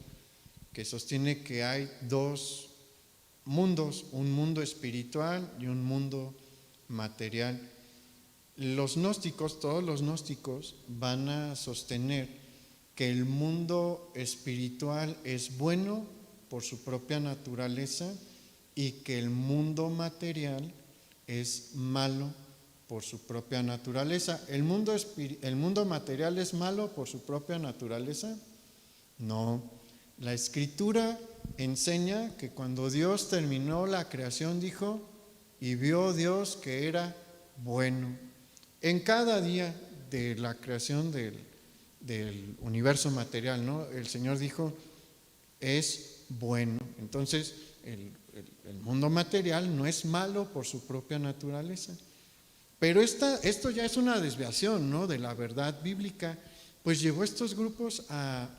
Speaker 1: que sostiene que hay dos mundos, un mundo espiritual y un mundo material. Los gnósticos, todos los gnósticos van a sostener que el mundo espiritual es bueno por su propia naturaleza y que el mundo material es malo por su propia naturaleza. ¿El mundo material es malo por su propia naturaleza? No. La Escritura enseña que cuando Dios terminó la creación dijo, y vio Dios que era bueno. En cada día de la creación del universo material, ¿no? El Señor dijo, es bueno. Entonces, el mundo material no es malo por su propia naturaleza. Pero esto ya es una desviación, ¿no?, de la verdad bíblica, pues llevó a estos grupos a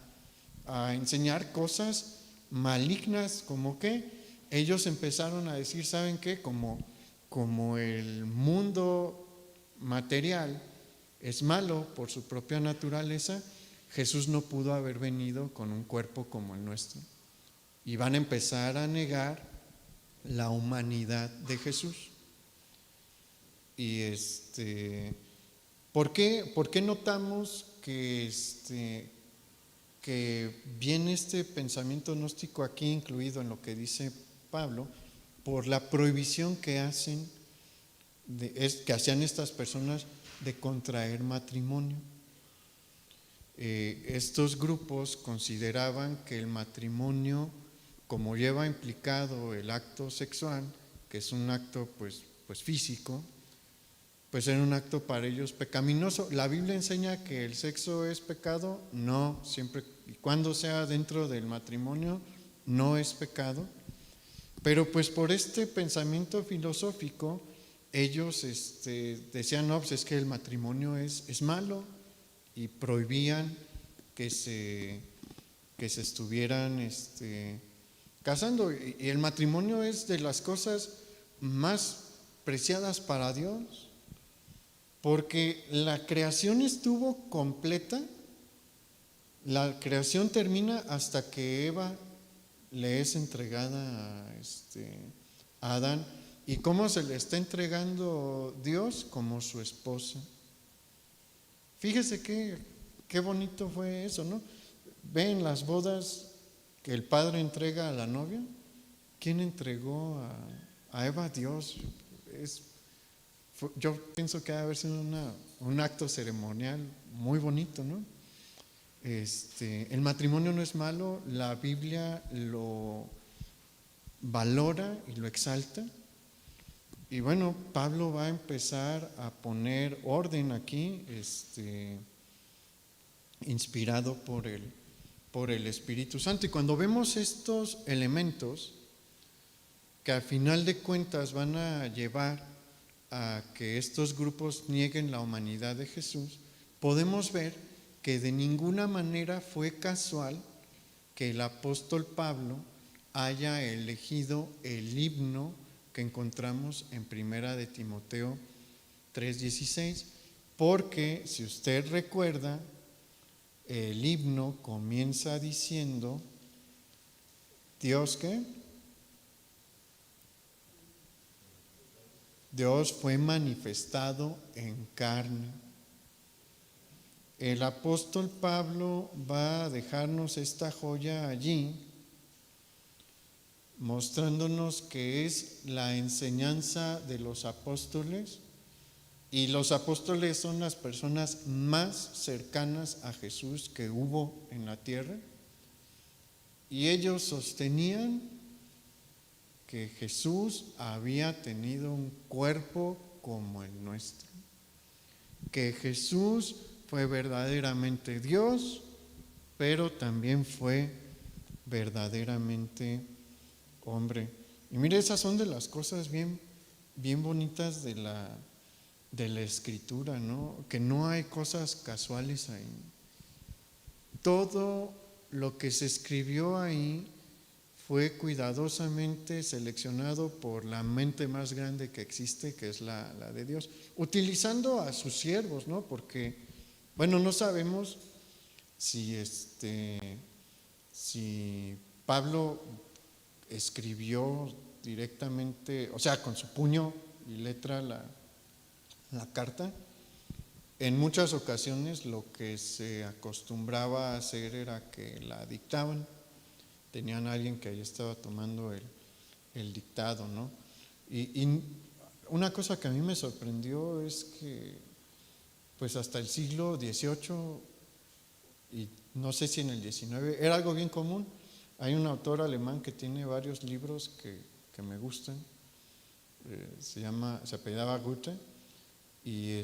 Speaker 1: enseñar cosas malignas, como que ellos empezaron a decir, ¿saben qué? Como el mundo material es malo por su propia naturaleza, Jesús no pudo haber venido con un cuerpo como el nuestro. Y van a empezar a negar la humanidad de Jesús. Y ¿por qué notamos que viene este pensamiento gnóstico aquí incluido en lo que dice Pablo? Por la prohibición que hacían estas personas de contraer matrimonio. Estos grupos consideraban que el matrimonio, como lleva implicado el acto sexual, que es un acto pues físico, pues era un acto para ellos pecaminoso. ¿La Biblia enseña que el sexo es pecado? No, siempre y cuando sea dentro del matrimonio no es pecado. Pero pues por este pensamiento filosófico ellos decían, no, pues es que el matrimonio es malo, y prohibían que se estuvieran casando. Y el matrimonio es de las cosas más preciadas para Dios, porque la creación estuvo completa. La creación termina hasta que Eva le es entregada a Adán. ¿Y cómo se le está entregando Dios? Como su esposa. Fíjese qué bonito fue eso, ¿no? Ven las bodas que el padre entrega a la novia. ¿Quién entregó a Eva? Dios. Yo pienso que ha de haber sido un acto ceremonial muy bonito, ¿no? El matrimonio no es malo, la Biblia lo valora y lo exalta. Y bueno, Pablo va a empezar a poner orden aquí, inspirado por el Espíritu Santo. Y cuando vemos estos elementos que al final de cuentas van a llevar a que estos grupos nieguen la humanidad de Jesús, podemos ver que de ninguna manera fue casual que el apóstol Pablo haya elegido el himno que encontramos en Primera de Timoteo 3:16, porque si usted recuerda, el himno comienza diciendo, ¿Dios qué? Dios fue manifestado en carne. El apóstol Pablo va a dejarnos esta joya allí, mostrándonos que es la enseñanza de los apóstoles, y los apóstoles son las personas más cercanas a Jesús que hubo en la tierra, y ellos sostenían que Jesús había tenido un cuerpo como el nuestro, que Jesús fue verdaderamente Dios, pero también fue verdaderamente hombre. Y mire, esas son de las cosas bien bonitas de la Escritura, ¿no? Que no hay cosas casuales ahí. Todo lo que se escribió ahí fue cuidadosamente seleccionado por la mente más grande que existe, que es la de Dios, utilizando a sus siervos, ¿no? Porque, bueno, no sabemos si Pablo escribió directamente, o sea, con su puño y letra la carta. En muchas ocasiones lo que se acostumbraba a hacer era que la dictaban. Tenían a alguien que ahí estaba tomando el dictado, ¿no? Y una cosa que a mí me sorprendió es que, pues hasta el siglo XVIII, y no sé si en el XIX, era algo bien común. Hay un autor alemán que tiene varios libros que me gustan, se apellidaba Goethe, y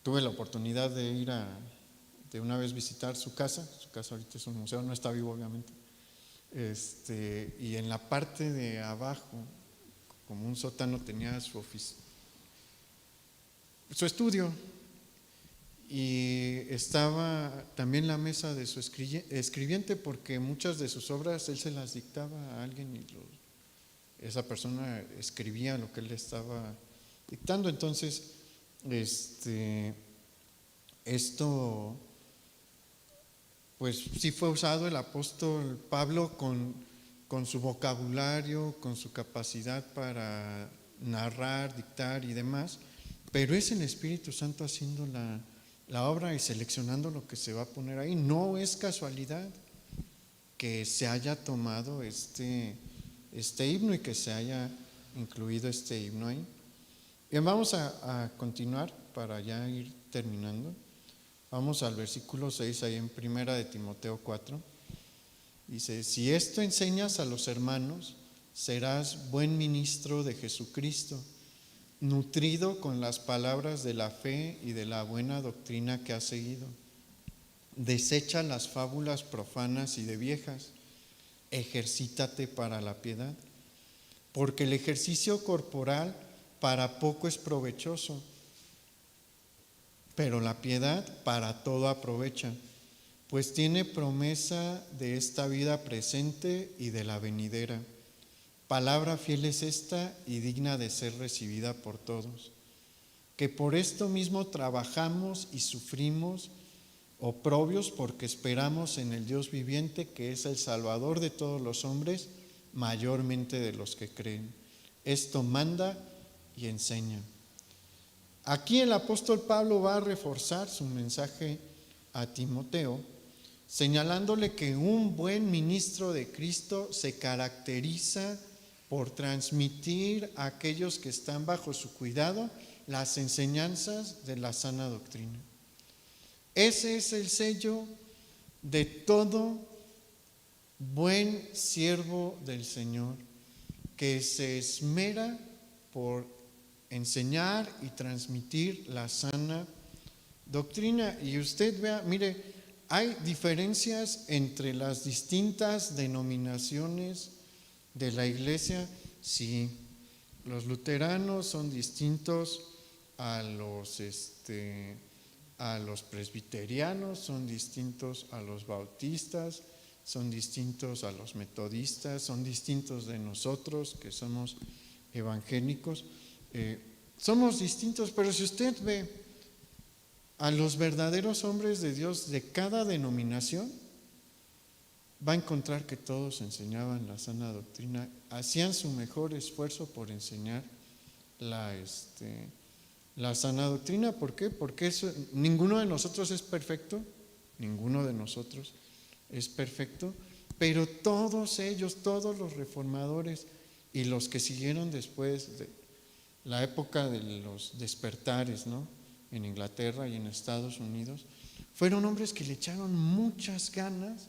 Speaker 1: tuve la oportunidad de ir de una vez visitar su casa ahorita es un museo, no está vivo obviamente, y en la parte de abajo, como un sótano, tenía su estudio, y estaba también la mesa de su escribiente, porque muchas de sus obras él se las dictaba a alguien y esa persona escribía lo que él le estaba dictando. Entonces, esto pues sí fue usado el apóstol Pablo con su vocabulario, con su capacidad para narrar, dictar y demás, pero es el Espíritu Santo haciendo la obra y seleccionando lo que se va a poner ahí. No es casualidad que se haya tomado este himno y que se haya incluido este himno ahí. Bien, vamos a continuar para ya ir terminando. Vamos al versículo 6, ahí en Primera de Timoteo 4. Dice: si esto enseñas a los hermanos, serás buen ministro de Jesucristo, nutrido con las palabras de la fe y de la buena doctrina que has seguido. Desecha las fábulas profanas y de viejas, ejercítate para la piedad, porque el ejercicio corporal para poco es provechoso, pero la piedad para todo aprovecha, pues tiene promesa de esta vida presente y de la venidera. Palabra fiel es esta y digna de ser recibida por todos, que por esto mismo trabajamos y sufrimos oprobios, porque esperamos en el Dios viviente, que es el Salvador de todos los hombres, mayormente de los que creen. Esto manda y enseña. Aquí el apóstol Pablo va a reforzar su mensaje a Timoteo, señalándole que un buen ministro de Cristo se caracteriza por transmitir a aquellos que están bajo su cuidado las enseñanzas de la sana doctrina. Ese es el sello de todo buen siervo del Señor, que se esmera por enseñar y transmitir la sana doctrina. Y usted vea, mire, hay diferencias entre las distintas denominaciones de la iglesia. Sí, los luteranos son distintos a los a los presbiterianos, son distintos a los bautistas, son distintos a los metodistas, son distintos de nosotros que somos evangélicos. Somos distintos, pero si usted ve a los verdaderos hombres de Dios de cada denominación, va a encontrar que todos enseñaban la sana doctrina, hacían su mejor esfuerzo por enseñar la sana doctrina. ¿Por qué? Porque ninguno de nosotros es perfecto, ninguno de nosotros es perfecto, pero todos ellos, todos los reformadores y los que siguieron después de la época de los despertares, ¿no?, en Inglaterra y en Estados Unidos, fueron hombres que le echaron muchas ganas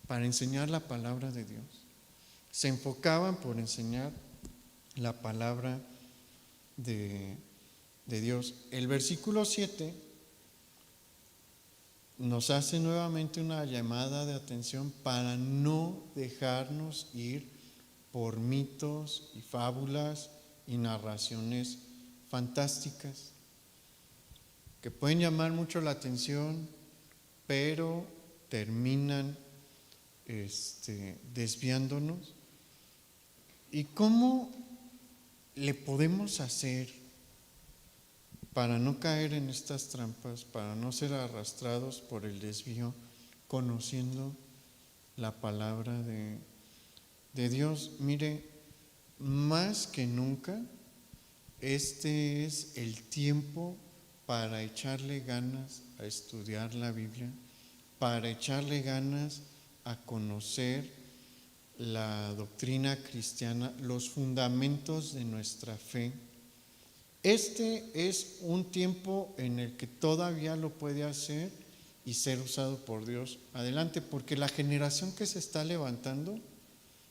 Speaker 1: para enseñar la palabra de Dios. Se enfocaban por enseñar la palabra de Dios. El versículo 7 nos hace nuevamente una llamada de atención para no dejarnos ir por mitos y fábulas y narraciones fantásticas que pueden llamar mucho la atención, pero terminan desviándonos. ¿Y cómo le podemos hacer para no caer en estas trampas, para no ser arrastrados por el desvío, conociendo la palabra de Dios? Mire, más que nunca, este es el tiempo para echarle ganas a estudiar la Biblia, para echarle ganas a conocer la doctrina cristiana, los fundamentos de nuestra fe. Este es un tiempo en el que todavía lo puede hacer y ser usado por Dios. Adelante, porque la generación que se está levantando,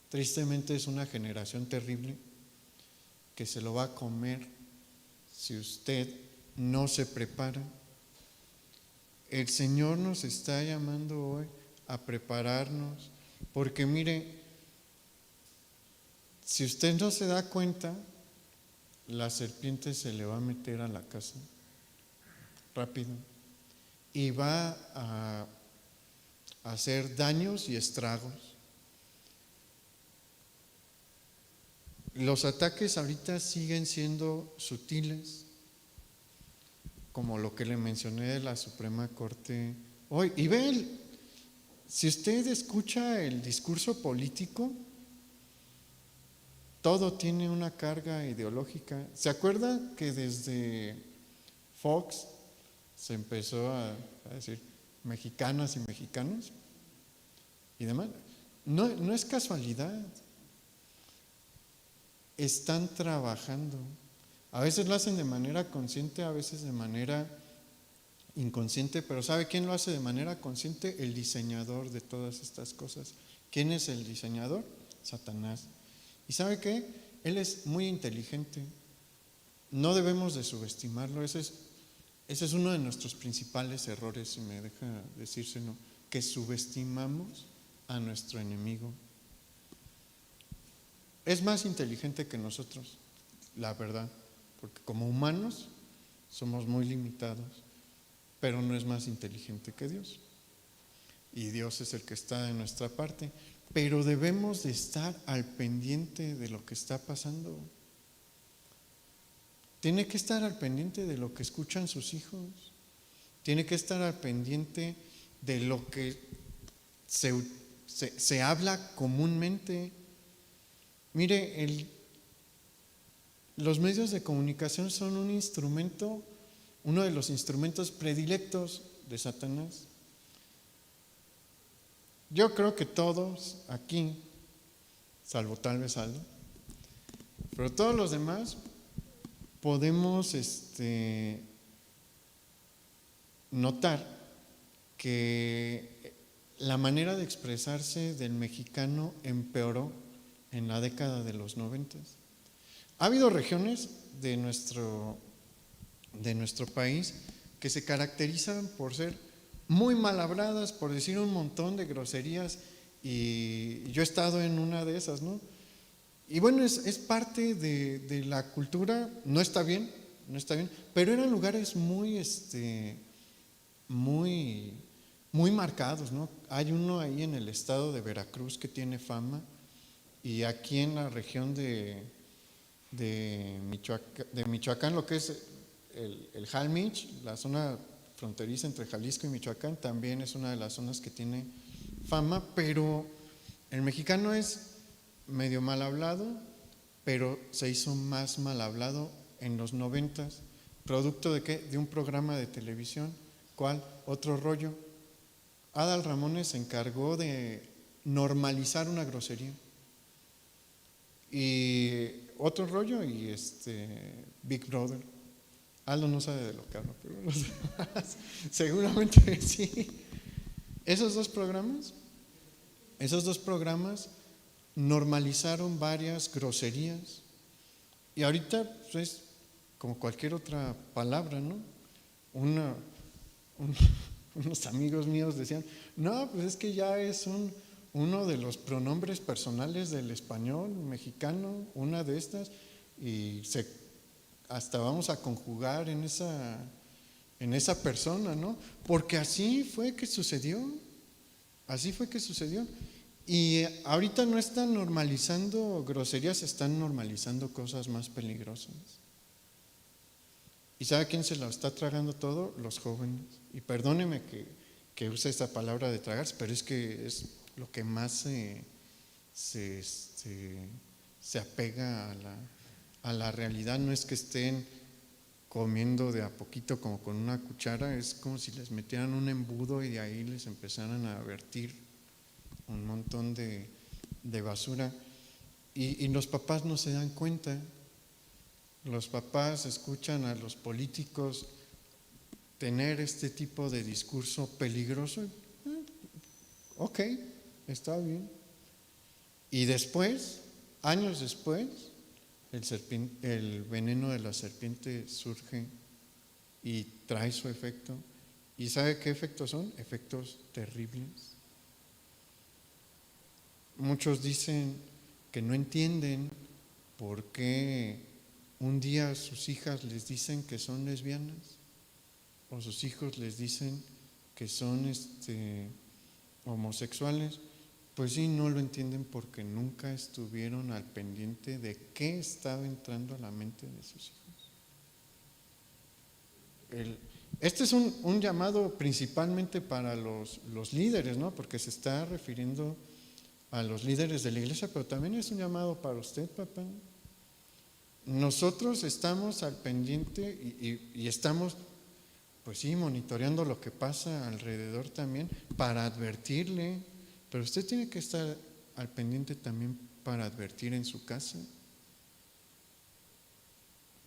Speaker 1: tristemente es una generación terrible que se lo va a comer si usted no se prepara. El Señor nos está llamando hoy a prepararnos, porque mire, si usted no se da cuenta, la serpiente se le va a meter a la casa rápido y va a hacer daños y estragos. Los ataques ahorita siguen siendo sutiles, como lo que le mencioné de la Suprema Corte hoy. Y ve, si usted escucha el discurso político, todo tiene una carga ideológica. ¿Se acuerda que desde Fox se empezó a decir mexicanas y mexicanos y demás? No es casualidad. Están trabajando. A veces lo hacen de manera consciente, a veces de manera inconsciente, pero ¿sabe quién lo hace de manera consciente? El diseñador de todas estas cosas. ¿Quién es el diseñador? Satanás. ¿Y sabe qué? Él es muy inteligente. No debemos de subestimarlo. Ese es uno de nuestros principales errores, si me deja decírselo, que subestimamos a nuestro enemigo. Es más inteligente que nosotros, la verdad, porque como humanos somos muy limitados, pero no es más inteligente que Dios. Y Dios es el que está de nuestra parte, pero debemos de estar al pendiente de lo que está pasando. Tiene que estar al pendiente de lo que escuchan sus hijos, tiene que estar al pendiente de lo que se habla comúnmente. Mire, los medios de comunicación son un instrumento, uno de los instrumentos predilectos de Satanás. Yo creo que todos aquí, salvo tal vez Aldo, pero todos los demás podemos notar que la manera de expresarse del mexicano empeoró en la década de los 90. Ha habido regiones de nuestro país que se caracterizan por ser muy mal habladas, por decir un montón de groserías, y yo he estado en una de esas, ¿no? Y bueno, es parte de la cultura. No está bien, pero eran lugares muy muy, muy marcados, ¿no? Hay uno ahí en el estado de Veracruz que tiene fama, y aquí en la región de Michoacán, lo que es el Jalmich, la zona fronteriza entre Jalisco y Michoacán, también es una de las zonas que tiene fama, pero el mexicano es medio mal hablado, pero se hizo más mal hablado en los 90s. ¿Producto de qué? De un programa de televisión. ¿Cuál? Otro rollo. Adal Ramones se encargó de normalizar una grosería. Y otro rollo, y Big Brother. Aldo no sabe de lo que hablo, pero los demás seguramente sí. Esos dos programas normalizaron varias groserías, y ahorita pues, es como cualquier otra palabra, ¿no? Unos amigos míos decían, no, pues es que ya es uno de los pronombres personales del español mexicano, una de estas, y hasta vamos a conjugar en esa persona, ¿no? Porque así fue que sucedió. Y ahorita no están normalizando groserías, están normalizando cosas más peligrosas. ¿Y sabe quién se lo está tragando todo? Los jóvenes. Y perdóneme que use esta palabra de tragarse, pero es que es lo que más se apega a la realidad. No es que estén comiendo de a poquito como con una cuchara, es como si les metieran un embudo y de ahí les empezaran a vertir un montón de basura. Y los papás no se dan cuenta. Los papás escuchan a los políticos tener este tipo de discurso peligroso. Ok, está bien. Y después, años después, el veneno de la serpiente surge y trae su efecto. ¿Y sabe qué efectos son? Efectos terribles. Muchos dicen que no entienden por qué un día sus hijas les dicen que son lesbianas, o sus hijos les dicen que son homosexuales. Pues sí, no lo entienden porque nunca estuvieron al pendiente de qué estaba entrando a la mente de sus hijos. Este es un llamado principalmente para los líderes, ¿no? Porque se está refiriendo a los líderes de la iglesia, pero también es un llamado para usted, papá. Nosotros estamos al pendiente y estamos, pues sí, monitoreando lo que pasa alrededor también para advertirle, pero usted tiene que estar al pendiente también para advertir en su casa.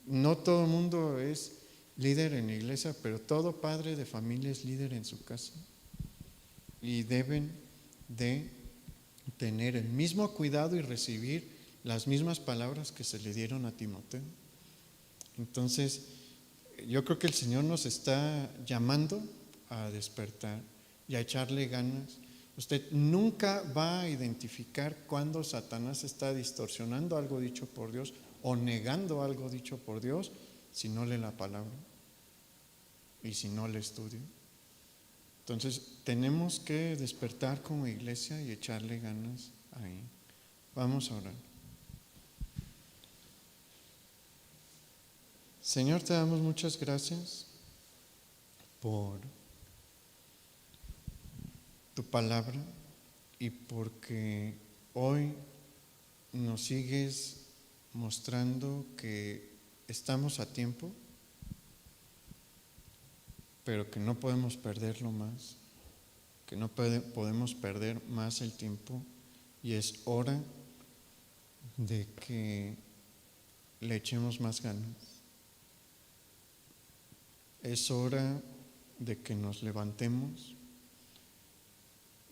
Speaker 1: No todo el mundo es líder en la iglesia, pero todo padre de familia es líder en su casa, y deben de tener el mismo cuidado y recibir las mismas palabras que se le dieron a Timoteo. Entonces, yo creo que el Señor nos está llamando a despertar y a echarle ganas. Usted nunca va a identificar cuando Satanás está distorsionando algo dicho por Dios o negando algo dicho por Dios si no lee la palabra y si no le estudia. Entonces, tenemos que despertar como iglesia y echarle ganas ahí. Vamos a orar. Señor, te damos muchas gracias por tu palabra y porque hoy nos sigues mostrando que estamos a tiempo, pero que no podemos perderlo más, que no podemos perder más el tiempo, y es hora de que le echemos más ganas. Es hora de que nos levantemos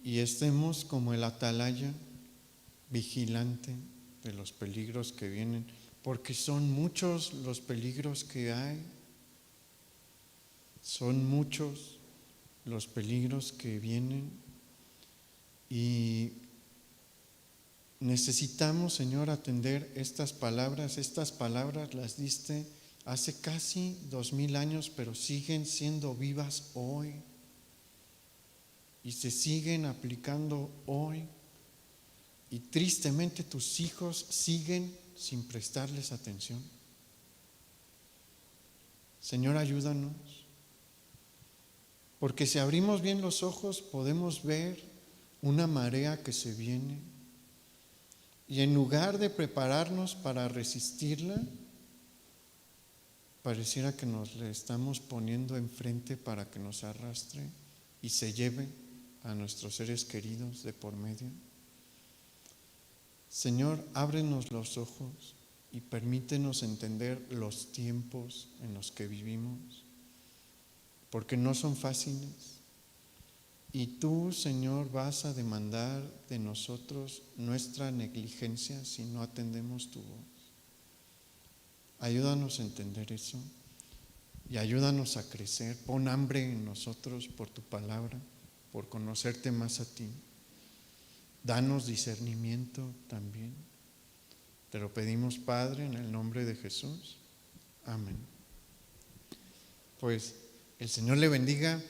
Speaker 1: y estemos como el atalaya vigilante de los peligros que vienen, porque son muchos los peligros que hay. Son muchos los peligros que vienen y necesitamos, Señor, atender estas palabras. Estas palabras las diste hace casi 2000 años, pero siguen siendo vivas hoy. y se siguen aplicando hoy, y tristemente tus hijos siguen sin prestarles atención. Señor, ayúdanos, porque si abrimos bien los ojos podemos ver una marea que se viene, y en lugar de prepararnos para resistirla, pareciera que nos le estamos poniendo enfrente para que nos arrastre y se lleve a nuestros seres queridos de por medio. Señor, ábrenos los ojos y permítenos entender los tiempos en los que vivimos, porque no son fáciles. Y tú, Señor, vas a demandar de nosotros nuestra negligencia si no atendemos tu voz. Ayúdanos a entender eso y ayúdanos a crecer. Pon hambre en nosotros por tu palabra, por conocerte más a ti. Danos discernimiento también. Te lo pedimos, Padre, en el nombre de Jesús. Amén. Pues el Señor le bendiga.